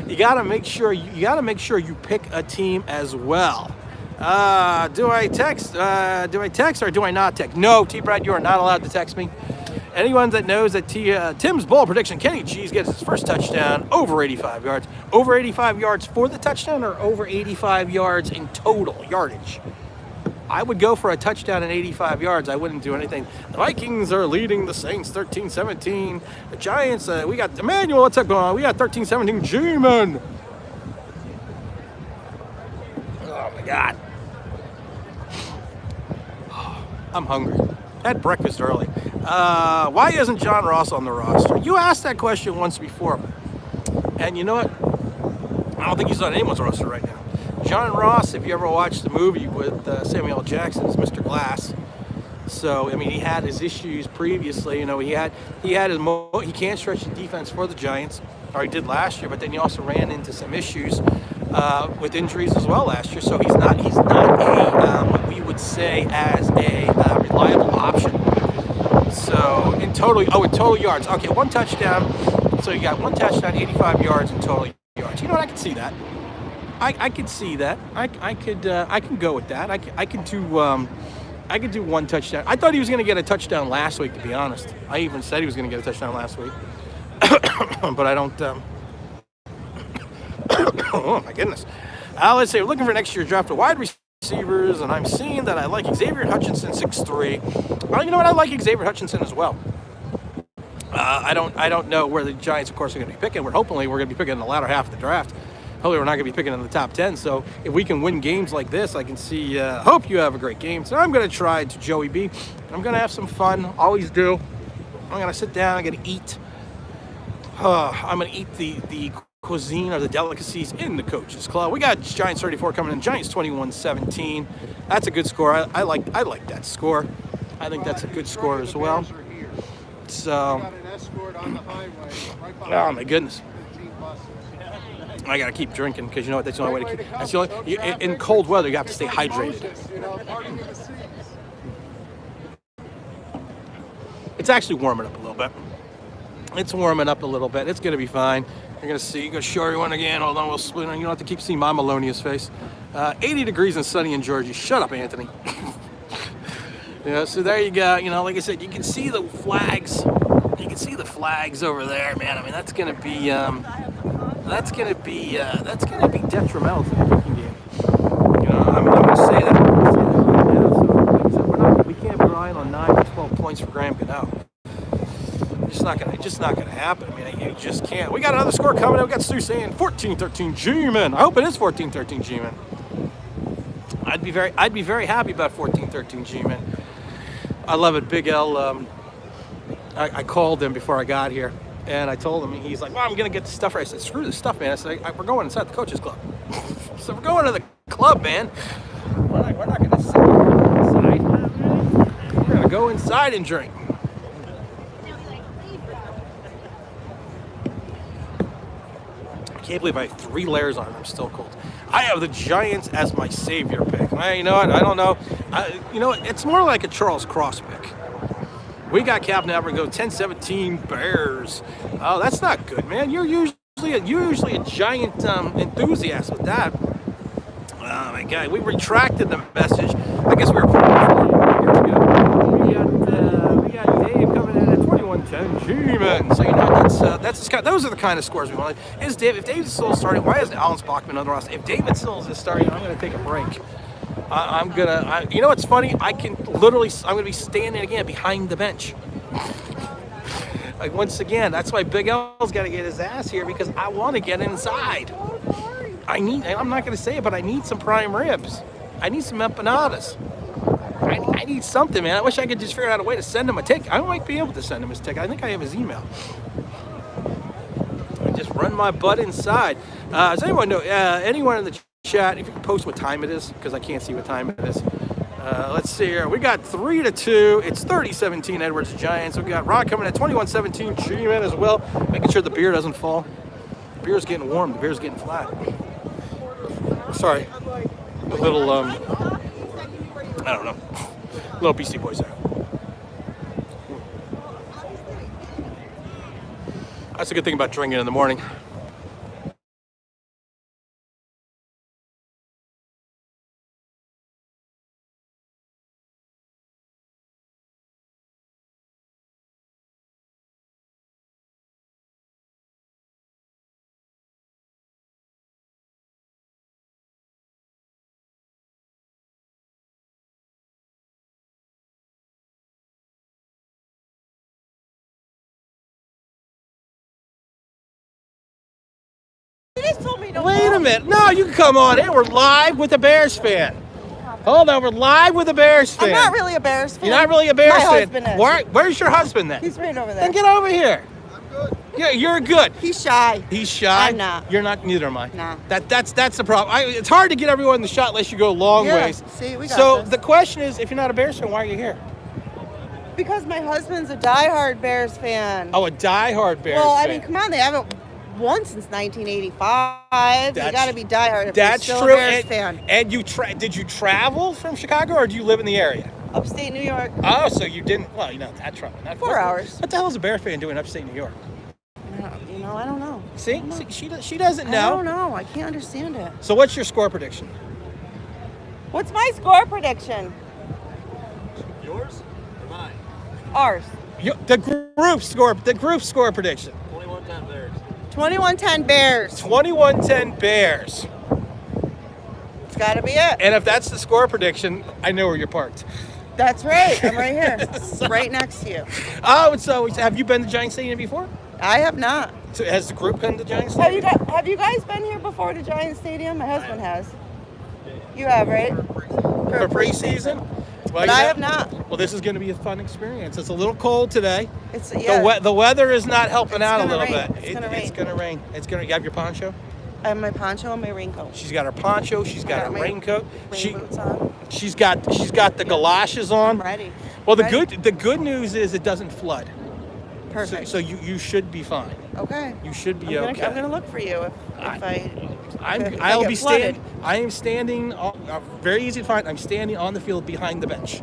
you gotta make sure you pick a team as well. Do I text or do I not text? No, T-Brad, you are not allowed to text me. Anyone that knows that Tim's ball prediction, Kenny Cheese gets his first touchdown over 85 yards. Over 85 yards for the touchdown, or over 85 yards in total yardage? I would go for a touchdown at 85 yards. I wouldn't do anything. The Vikings are leading the Saints 13-17. The Giants, we got Emmanuel. What's up going on? We got 13-17 G-Man. Oh, my God. I'm hungry. Had breakfast early. Why isn't John Ross on the roster? You asked that question once before. And you know what? I don't think he's on anyone's roster right now. John Ross, if you ever watched the movie with Samuel L. Jackson, is Mr. Glass. So, I mean, he had his issues previously. You know, he can't stretch the defense for the Giants, or he did last year, but then he also ran into some issues with injuries as well last year. So he's not what we would say as a reliable option. So in total yards, okay, one touchdown. So you got one touchdown, 85 yards in total yards. You know what? I can see that. I could see that. I can go with that. I could do one touchdown. I thought he was going to get a touchdown last week, to be honest. I even said he was going to get a touchdown last week, but I don't. Oh my goodness. Let's say we're looking for next year's draft of wide receivers, and I'm seeing that I like Xavier Hutchinson 6'3". Well, you know what? I like Xavier Hutchinson as well. I don't know where the Giants, of course, are going to be picking. We're going to be picking in the latter half of the draft. Hopefully we're not going to be picking in the top 10. So if we can win games like this, I can see, hope you have a great game. So I'm going to try to Joey B. I'm going to have some fun. Always do. I'm going to sit down. I'm going to eat. I'm going to eat the cuisine or the delicacies in the Coaches Club. We got Giants 34 coming in. Giants 21-17. That's a good score. I like that score. I think that's a good score as well. So, oh my goodness. I gotta keep drinking because you know what? That's the only way to keep. That's the only. In cold weather, you have to stay hydrated. It's actually warming up a little bit. It's warming up a little bit. It's gonna be fine. You're gonna see. You're gonna show everyone again. Hold on, we'll split. You don't have to keep seeing my Melonia's face. 80 degrees and sunny in Georgia. Shut up, Anthony. Yeah. So there you go. You know, like I said, you can see the flags. You can see the flags over there, man. I mean, that's gonna be. That's gonna be detrimental to the kicking game. You know, I'm gonna say that. So, like I said, we can't be relying on 9 or 12 points for Graham Gano. It's just not gonna happen. I mean, you just can't. We got another score coming. We got Stu saying 14-13 G-Man. I hope it is 14-13 G-Man. I'd be very happy about 14-13 G-Man. I love it. Big L. I called him before I got here. And I told him, he's like, well, I'm going to get the stuff right. I said, screw this stuff, man. I said, we're going inside the Coaches Club. So we're going to the club, man. We're not going to sit inside. We're going to go inside and drink. I can't believe I have 3 layers on. I'm still cold. I have the Giants as my savior pick. You know what? I don't know. You know what? It's more like a Charles Cross pick. We got Captain Albert go 10-17 Bears. Oh, that's not good, man. You're usually a Giant enthusiast with that. Oh my God, we retracted the message. I guess we were. We got Dave coming in at 21-10 G-Man. So you know those are the kind of scores we want. If David's still starting, why isn't Alan Spockman on the roster? If David still is starting, I'm going to take a break. You know what's funny? I'm going to be standing again behind the bench. Like, once again, that's why Big L's got to get his ass here, because I want to get inside. I'm not going to say it, but I need some prime ribs. I need some empanadas. I need something, man. I wish I could just figure out a way to send him a ticket. I might be able to send him his ticket. I think I have his email. I just run my butt inside. Does anyone know? Anyone in the chat, if you can post what time it is, because I can't see what time it is. Let's see here. We got 3-2. It's 30-17 Edwards Giants. We got Ron coming at 21-17. G-Man as well. Making sure the beer doesn't fall. The beer's getting warm. The beer's getting flat. Sorry. A little, I don't know. Little Beastie Boys there. That's a good thing about drinking in the morning. Wait a minute. No, you can come on in. We're live with a Bears fan. Hold on. We're live with a Bears fan. I'm not really a Bears fan. You're not really a Bears fan? My husband is. Where's your husband then? He's right over there. Then get over here. I'm good. Yeah, you're good. He's shy. He's shy? I'm not. You're not, neither am I. Nah. That's the problem. It's hard to get everyone in the shot unless you go a long ways. See, we got So this. the question is, if you're not a Bears fan, why are you here? Because my husband's a diehard Bears fan. Oh, a diehard Bears fan. Well, I mean, come on, they haven't won since 1985. You got to be diehard if That's you're still true. a Bears fan. And did you travel from Chicago or do you live in the area? Upstate New York. Oh, so you didn't? Well, you know that trouble. 4 hours. What the hell is a Bear fan doing upstate New York? I don't know. See, she doesn't know. I don't know. I can't understand it. So what's your score prediction? What's my score prediction? Yours or mine? Ours. The group score prediction. 21-10 Bears. 21-10 Bears. 21-10 Bears. It's got to be it. And if that's the score prediction, I know where you're parked. That's right. I'm right here. Right next to you. Oh, so have you been to Giant Stadium before? I have not. So has the group been to Giant Stadium? Have you guys been here before to Giant Stadium? My husband has. You have, right? For preseason? Well, But I have not. Well, this is going to be a fun experience. It's a little cold today. It's yeah. The weather is not helping out a gonna little rain. bit. It's gonna rain. It's going to rain. You have your poncho? I have my poncho and my raincoat. She's got her poncho. She's got her my raincoat. Rain boots on. She's got the galoshes on. I'm ready. Well, Ready? the good news is it doesn't flood. Perfect. So you should be fine. Okay. You should be okay. I'm gonna look for you if I I'll get be flooded. I am standing. Very easy to find. I'm standing on the field behind the bench.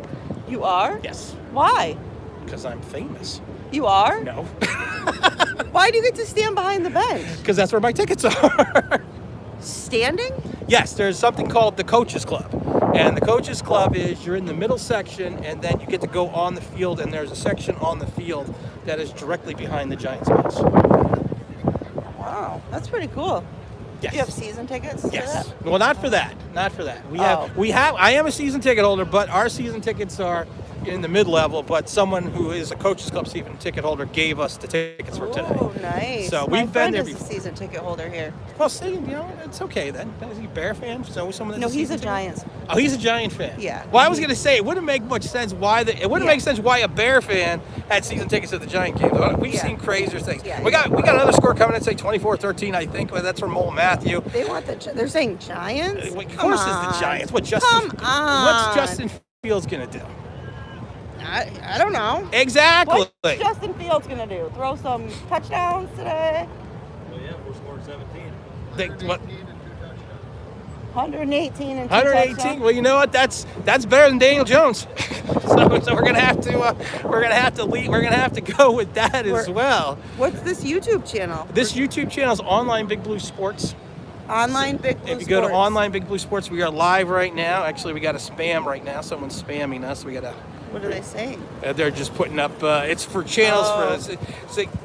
You are? Yes. Why? Because I'm famous. You are? No. Why do you get to stand behind the bench? Because that's where my tickets are. Standing? Yes, there's something called the Coaches Club. And the Coaches Club is you're in the middle section and then you get to go on the field and there's a section on the field that is directly behind the Giants bench. Wow, that's pretty cool. Yes. Do you have season tickets to Yes. that? Well, not for that. Not for that. Oh. I am a season ticket holder, but our season tickets are in the mid-level, but someone who is a Coaches Club season ticket holder gave us the tickets for today. Oh, nice. So My we've been friend there is before. a season ticket holder here. Well, see, it's okay then. Is he a Bear fan? So someone that's No, he's a season ticket- Giants. Oh, he's a Giant fan. Yeah. Well, I was gonna say it wouldn't make much sense make sense why a Bear fan had season tickets to the Giant games. We've Yeah. seen crazier things. Yeah, we got another score coming in, say 24-13, I think, but that's from Mole Matthew. They want they're saying Giants? Of Come course, on. it's the Giants. What's on. Justin Fields gonna do? I don't know. Exactly. What's Justin Fields gonna do? Throw some touchdowns today? Well, yeah, we're scoring 17. What? 118 and 2 118. touchdowns. Well, you know what? That's better than Daniel Jones. so we're gonna have to go with that as well. What's this YouTube channel? This YouTube channel is Online Big Blue Sports. Online Big Blue If you go to Sports. Online Big Blue Sports, we are live right now. Actually, we got a spam right now. Someone's spamming us. We got a. What are they saying? They're just putting up. It's for channels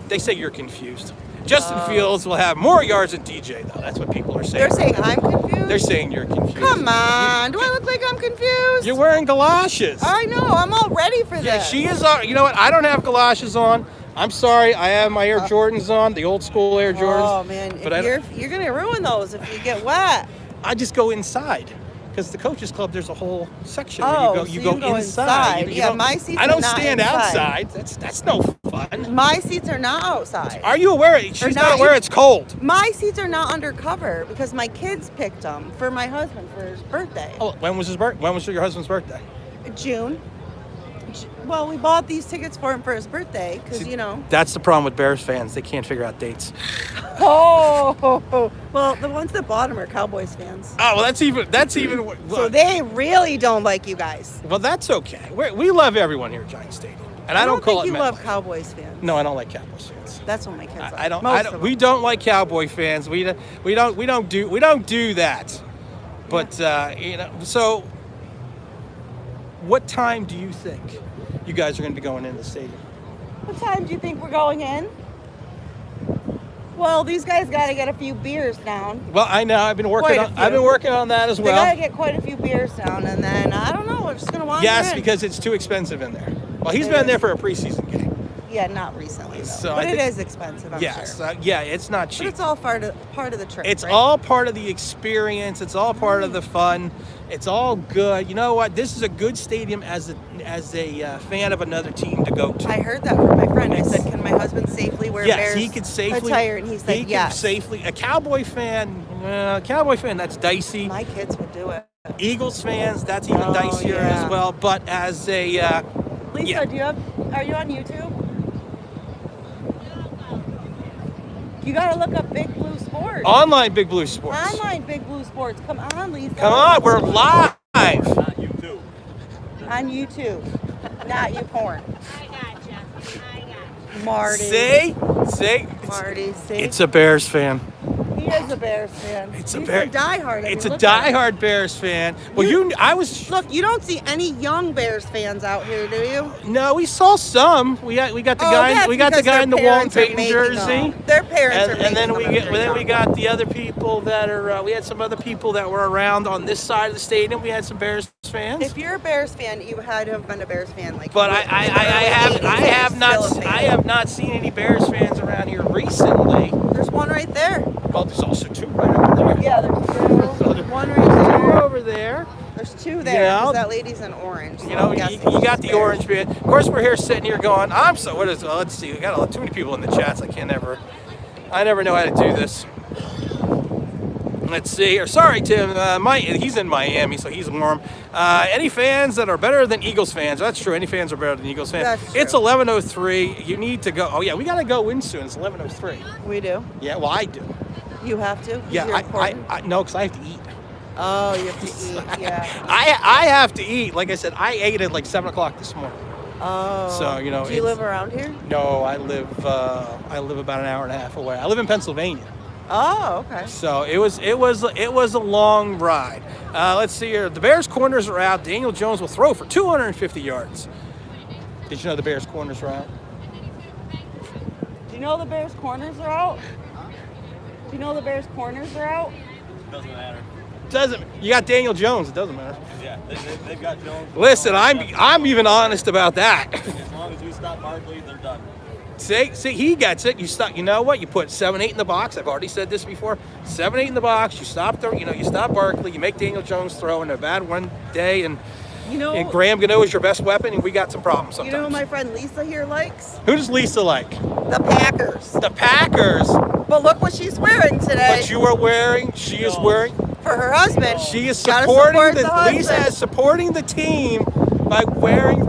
they say you're confused. Justin Fields will have more yards than DJ though. That's what people are saying. They're saying I'm confused? They're saying you're confused. Come on. Do I look like I'm confused? You're wearing galoshes. I know. I'm all ready for Yeah, this. she is. You know what? I don't have galoshes on. I'm sorry. I have my Air Jordans on, the old school Air Jordans. Oh, man. But You're going to ruin those if you get wet. I just go inside. Because the coaches club, there's a whole section Oh, where so you you go can go inside. inside. Yeah, don't- my seats I are don't not stand inside. outside. That's no fun. My seats are not outside. Are you aware? She's not not aware even- it's cold. My seats are not undercover because my kids picked them for my husband for his birthday. Oh, when was his birthday? When was your husband's birthday? June. Well, we bought these tickets for him for his birthday because, That's the problem with Bears fans. They can't figure out dates. Oh, well, the ones that bought them are Cowboys fans. Oh, well, that's even. So they really don't like you guys. Well, that's okay. We love everyone here at Giant Stadium, and I don't call think it you love MetLife. Cowboys fans. No, I don't like Cowboys fans. That's what my kids like. I don't. Most of We them. don't like Cowboy fans. We don't do that. But so what time do you think you guys are going to be going in the stadium? What time do you think we're going in? Well, these guys got to get a few beers down. Well, I know I've been working Quite a on. few. I've been working on that as They got well. to get quite a few beers down, and then I don't know. We're just gonna wander Yes, in. because it's too expensive in there. Well, he's It been is. there for a preseason game. Yeah, not recently though. So but I it think- is expensive. I'm Yes, sure. yeah, it's not But cheap. it's all part of the trip. It's right? all part of the experience. It's all part of the fun. It's all good. You know what? This is a good stadium as a fan of another team to go to. I heard that from my friend. I said, "Can my husband safely wear Yes, Bears he could safely attire?" And he said, he "Yes." can safely. A Cowboy fan, that's dicey. My kids would do it. Eagles fans, that's even Oh, dicier yeah. as well. But as a Lisa, yeah. are you on YouTube? You gotta look up Big Blue Sports. online Big Blue Sports. Online Big Blue Sports. Come on, Lisa. Come on, we're live. Not you too. On YouTube. Not you porn. I gotcha. Marty. See, Marty, see? it's a Bears fan. He is a Bears fan. It's a He's Bear- a diehard. It's a diehard Bears fan. Well, Look, you don't see any young Bears fans out here, do you? No, we saw some. We got the guy. that's We got the because guy their in the Walton parents are Payton making jersey. them. Their parents are And then making we them get, every then we year. got the other people that are. We had some other people that were around on this side of the stadium. We had some Bears fans. If you're a Bears fan, you had to have been a Bears fan. But I have not seen any Bears fans around here recently. There's one right there. Well, there's also two right over there. Yeah, there's two. One right Two there. over there. There's two there. Yeah. 'Cause that lady's in orange. So You know, I'm guessing you got she's the Bears. orange bit. Of course, we're here sitting here going, let's see, we got too many people in the chats. I never know how to do this. Let's see here. Sorry, Tim. He's in Miami, so he's warm. Any fans that are better than Eagles fans? That's true. Any fans are better than Eagles fans. That's true. It's 11:03. You need to go. Oh, yeah, we got to go in soon. It's 11:03. We do. Yeah, well, I do. You have to. 'Cause Yeah, you're important. no, because I have to eat. Oh, you have to eat. Yeah. I have to eat. Like I said, I ate at like 7 o'clock this morning. Oh. So, Do you it's- live around here? No, I live about an hour and a half away. I live in Pennsylvania. Oh, okay. So it was a long ride. Let's see here. The Bears corners are out. Daniel Jones will throw for 250 yards. Did you know the Bears corners are out? Do you know the Bears corners are out? Do you know the Bears corners are out? Doesn't matter. Doesn't. You got Daniel Jones. It doesn't matter. Yeah, they've got Jones. Listen, I'm even honest about that. As long as we stop Barkley, they're done. See, he gets it. You stop. You know what? You put 7-8 in the box. I've already said this before. 7-8 in the box. You stop you stop Barkley. You make Daniel Jones throw in a bad one day, and Graham Gano is your best weapon, and we got some problems You sometimes. know who my friend Lisa here likes? Who does Lisa like? The Packers. The Packers. But look what she's wearing today. But you are wearing. She is wearing. For her husband. She is Gotta supporting support the. husband. Lisa is supporting the team by wearing.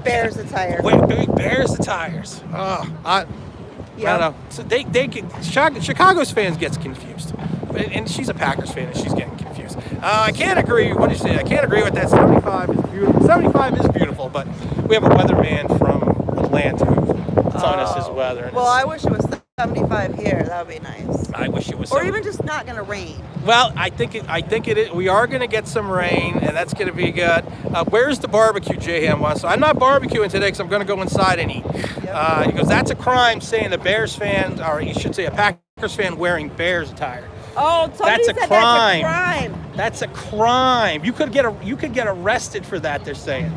Bears attire. Bears attires. Oh, I Yeah. don't know. So they get Chicago's fans gets confused, and she's a Packers fan and she's getting confused. I can't agree. What did you say? I can't agree with that. 75 is beautiful. 75 is beautiful, but we have a weatherman from Atlanta who's telling us his weather. And Well, I wish it was 75 here. That would be nice. I wish it was. Or some- even just not going to rain. Well, I think it is. We are going to get some rain, and that's going to be good. Where's the barbecue, J-Ham wants? So I'm not barbecuing today because I'm going to go inside and eat. He goes, that's a crime saying a Bears fan, or you should say a Packers fan wearing Bears attire. Oh, somebody That's a said crime. that's a crime. That's a crime. You could get arrested for that, they're saying.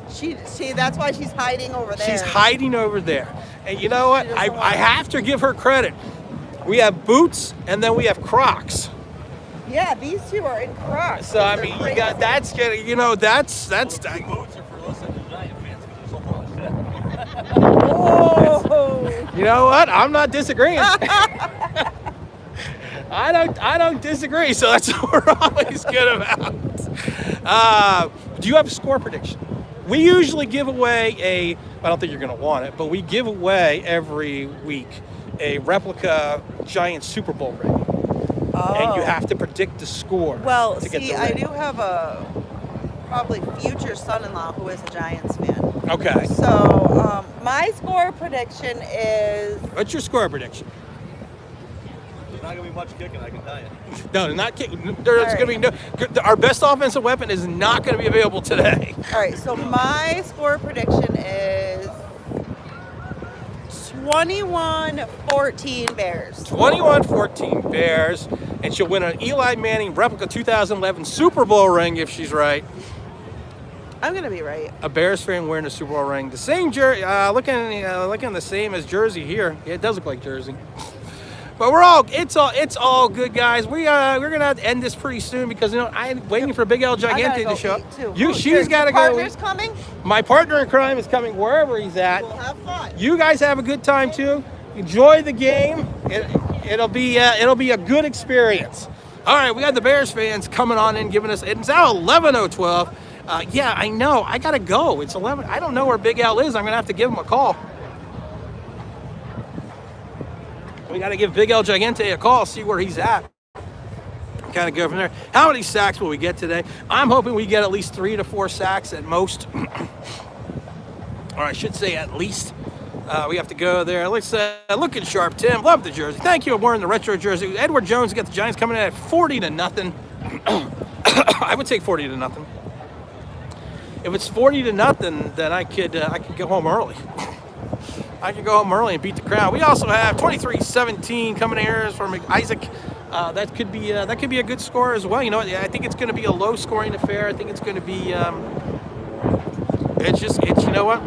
She that's why she's hiding over there. She's hiding over there. And you know what? She doesn't want I have to give her credit. We have boots, and then we have Crocs. Yeah, these two are incorrect. So I mean, you got that's getting, that's Boots are for listening to Giant fans because they're so full of shit. Oh. You know what? I'm not disagreeing. I don't disagree. So that's what we're always good about. Do you have a score prediction? We usually give away I don't think you're going to want it, but we give away every week a replica Giant Super Bowl ring. Oh. And you have to predict the score. Well, to get the see, ring. I do have a probably future son-in-law who is a Giants fan. Okay. So my score prediction is What's your score prediction? There's not going to be much kicking, I can tell you. No, not kicking. There's going to be no. Our best offensive weapon is not going to be available today. all right. So my score prediction is 21-14 Bears. 21-14 Bears, and she'll win an Eli Manning replica 2011 Super Bowl ring if she's right. I'm gonna be right. A Bears fan wearing a Super Bowl ring. The same jersey, looking the same as jersey here. Yeah, it does look like jersey. But it's all good, guys. We're gonna have to end this pretty soon because I'm waiting for Big El I gotta Gigante go to show eat, up. too. She's got to go. Partner's coming. My partner in crime is coming wherever he's at. We'll have fun. You guys have a good time too. Enjoy the game. It'll be a good experience. All right, we got the Bears fans coming on in, giving us. It's now 11:12. Yeah, I know. I gotta go. It's 11. I don't know where Big Al is. I'm gonna have to give him a call. We got to give Big El Gigante a call, see where he's at. Kind of go from there. How many sacks will we get today? I'm hoping we get at least 3 to 4 sacks at most. Or I should say at least. We have to go there. Let's looking sharp, Tim. Love the jersey. Thank you. I'm wearing the retro jersey. Edward Jones got the Giants coming in at 40-0. I would take 40-0. If it's 40-0, then I could go home early. I can go home early and beat the crowd. We also have 23-17 coming here from Isaac. That could be a good score as well. You know, I think it's going to be a low-scoring affair. I think it's going to be. You know what?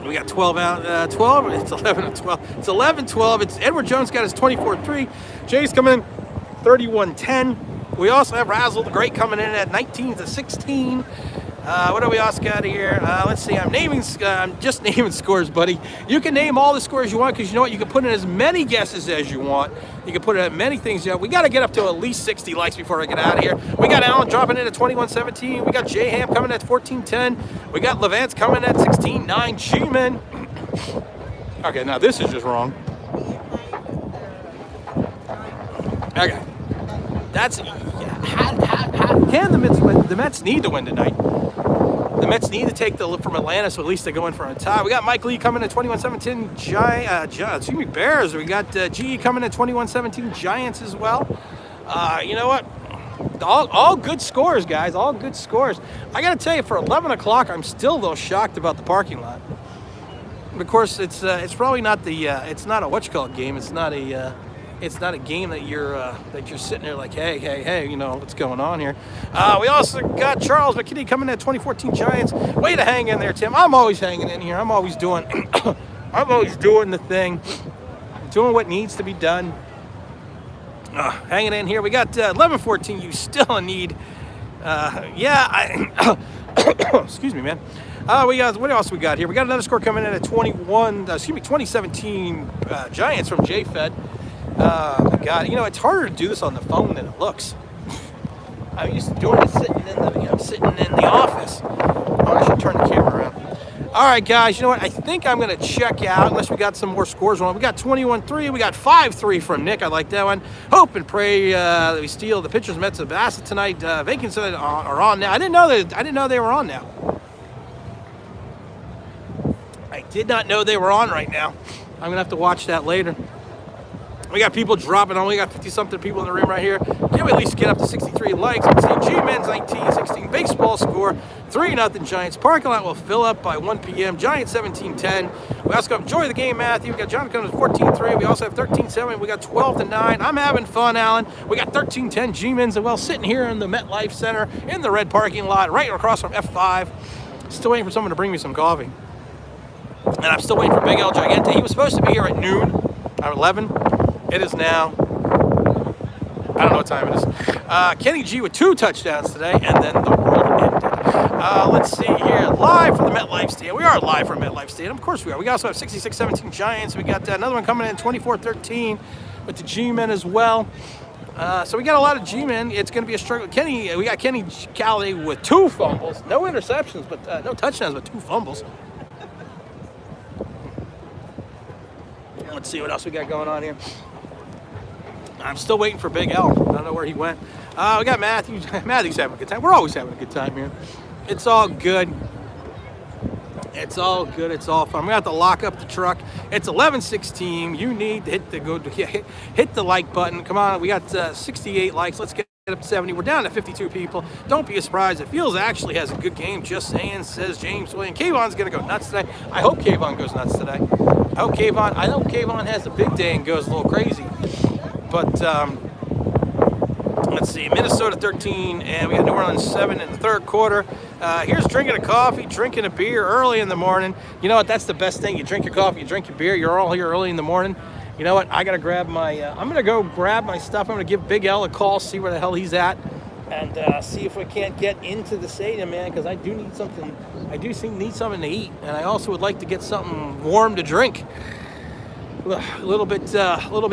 We got 12 out. 12. It's 11-12. It's 11-12. It's Edward Jones got his 24-3. Jay's coming in 31-10. We also have Razzle the Great coming in at 19-16. What do we also got here? Let's see. I'm just naming scores, buddy. You can name all the scores you want because you know what? You can put in as many guesses as you want. You can put in as many things you want. We got to get up to at least 60 likes before I get out of here. We got Alan dropping in at 21-17. We got J Ham coming at 14-10. We got Levance coming at 16-9. G-Men. Okay, now this is just wrong. Okay. That's. Can the Mets win? The Mets need to win tonight. The Mets need to take the from Atlanta, so at least they go in for a tie. We got Mike Lee coming at 21-17 Bears. We got GE coming at 21-17 Giants as well. You know what? All good scores, guys. All good scores. I got to tell you, for 11 o'clock, I'm still a little shocked about the parking lot. Of course, it's probably not it's not a game. It's not a game that you're sitting there like, hey, you know what's going on here. We also got Charles McKinney coming at 2014 Giants. Way to hang in there, Tim. I'm always hanging in here. I'm always doing the thing, doing what needs to be done. Hanging in here. We got 11-14. You still need. Excuse me, man. We got what else we got here? We got another score coming in at 2017 Giants from JFed. My God, you know, it's harder to do this on the phone than it looks. I'm used to doing it sitting in the office. Oh, I should turn the camera around. All right, guys, you know what? I think I'm going to check out unless we got some more scores on. We got 21-3. We got 5-3 from Nick. I like that one. Hope and pray that we steal the pitchers, Mets, and Bassett tonight. Vacancies are on now. I didn't know they were on now. I did not know they were on right now. I'm going to have to watch that later. We got people dropping on. We got 50-something people in the room right here. Can we at least get up to 63 likes? Let's see. G-Men's 19-16. Baseball score. 3-0 Giants. Parking lot will fill up by 1 p.m. Giants 17-10. We also got Enjoy the Game, Matthew. We got John coming at 14-3. We also have 13-7. We got 12-9. I'm having fun, Alan. We got 13-10 G-Men's as well, sitting here in the MetLife Center in the red parking lot right across from F5. Still waiting for someone to bring me some coffee. And I'm still waiting for Big El Gigante. He was supposed to be here at noon, at 11. It is now I don't know what time it is. Kenny G with 2 touchdowns today, and then the world ended. Let's see here. Live from the MetLife Stadium. We are live from MetLife Stadium. Of course we are. We also have 66-17 Giants. We got another one coming in 24-13 with the G-Men as well. So we got a lot of G-men. It's going to be a struggle. We got Kenny Cali with 2 fumbles, no interceptions, but no touchdowns, but 2 fumbles. Let's see what else we got going on here. I'm still waiting for Big L. I don't know where he went. We got Matthew. Matthew's having a good time. We're always having a good time here. It's all good. It's all good. It's all fun. We have to lock up the truck. It's 11:16. You need to hit the like button. Come on. We got 68 likes. Let's get up to 70. We're down to 52 people. Don't be surprised. It feels actually has a good game. Just saying, says James William. Kayvon's going to go nuts today. I hope Kayvon goes nuts today. I hope Kayvon has a big day and goes a little crazy. But let's see, Minnesota 13, and we got New Orleans 7 in the third quarter. Here's drinking a coffee, drinking a beer early in the morning. You know what? That's the best thing. You drink your coffee, you drink your beer. You're all here early in the morning. You know what? I gotta grab my. I'm gonna go grab my stuff. I'm gonna give Big L a call, see where the hell he's at, and see if we can't get into the stadium, man. Because I do need something. I do need something to eat, and I also would like to get something warm to drink. A little bit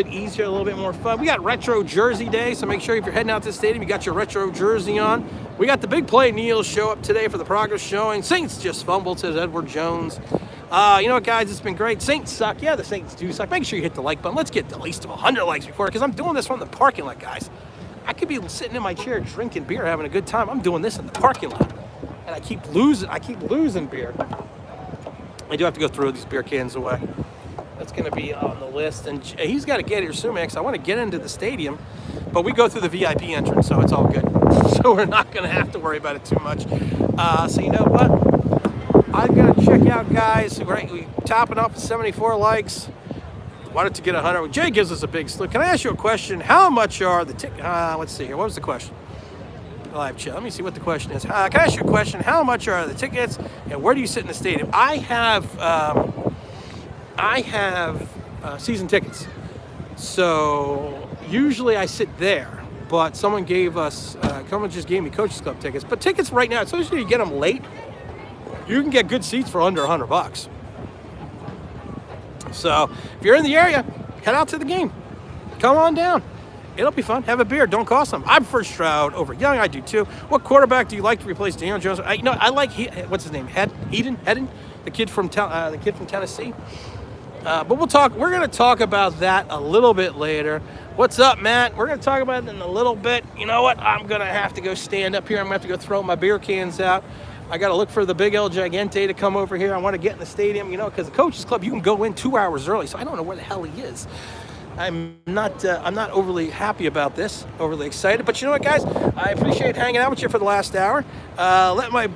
easier, a little bit more fun. We got Retro Jersey Day, so make sure if you're heading out to the stadium, you got your retro jersey on. We got the Big Play Neils show up today for the progress showing. Saints just fumbled, says Edward Jones. You know what, guys? It's been great. Saints suck. Yeah, the Saints do suck. Make sure you hit the like button. Let's get at least 100 likes before, because I'm doing this from the parking lot, guys. I could be sitting in my chair drinking beer, having a good time. I'm doing this in the parking lot, and I keep losing beer. I do have to go throw these beer cans away. That's going to be on the list, and he's got to get here soon, man, because I want to get into the stadium, but we go through the VIP entrance, so it's all good. So we're not going to have to worry about it too much. So you know what? I'm going to check out, guys. We're topping off at 74 likes. Wanted to get 100. Jay gives us a big slip. Can I ask you a question? How much are the tickets? Let's see here. What was the question? Live chat. Let me see what the question is. Can I ask you a question? How much are the tickets, and where do you sit in the stadium? I have season tickets, so usually I sit there, but someone just gave me Coaches Club tickets. But tickets right now, especially if you get them late, you can get good seats for under $100. So if you're in the area, head out to the game. Come on down. It'll be fun. Have a beer. Don't cost them. I prefer Stroud over Young. I do too. What quarterback do you like to replace Daniel Jones? I like what's his name? Hedden, the kid from Tennessee. But we're going to talk about that a little bit later. What's up, Matt? We're going to talk about it in a little bit. You know what? I'm going to have to go stand up here. I'm going to have to go throw my beer cans out. I got to look for the Big El Gigante to come over here. I want to get in the stadium, because the Coaches Club, you can go in 2 hours early, so I don't know where the hell he is. I'm not overly happy about this, overly excited. But you know what, guys? I appreciate hanging out with you for the last hour. Let me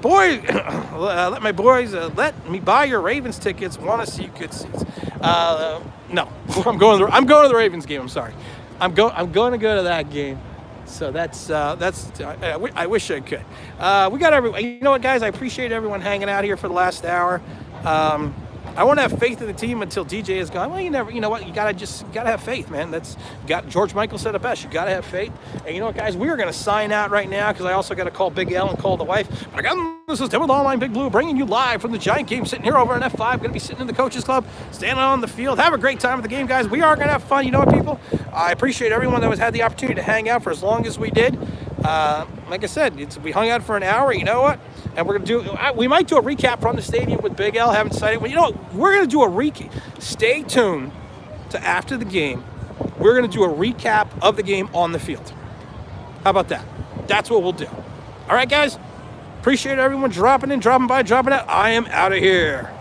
buy your Ravens tickets. Want to see good seats? No, I'm going to the Ravens game. I'm sorry. I'm going to go to that game. So that's I wish I could. We got everyone. You know what, guys? I appreciate everyone hanging out here for the last hour. I want to have faith in the team until DJ is gone. Well, you know what? You gotta have faith, man. George Michael said it best. You gotta have faith. And you know what, guys? We are gonna sign out right now because I also got to call Big L and call the wife. But this is Tim with Online Big Blue, bringing you live from the Giant game, sitting here over in F5. Gonna be sitting in the Coaches Club, standing on the field. Have a great time at the game, guys. We are gonna have fun. You know what, people? I appreciate everyone that had the opportunity to hang out for as long as we did. Like I said, we hung out for an hour. You know what? And we might do a recap from the stadium with Big L. Haven't decided. Well, you know what? We're going to do a recap. Stay tuned to after the game. We're going to do a recap of the game on the field. How about that? That's what we'll do. All right, guys. Appreciate everyone dropping in, dropping by, dropping out. I am out of here.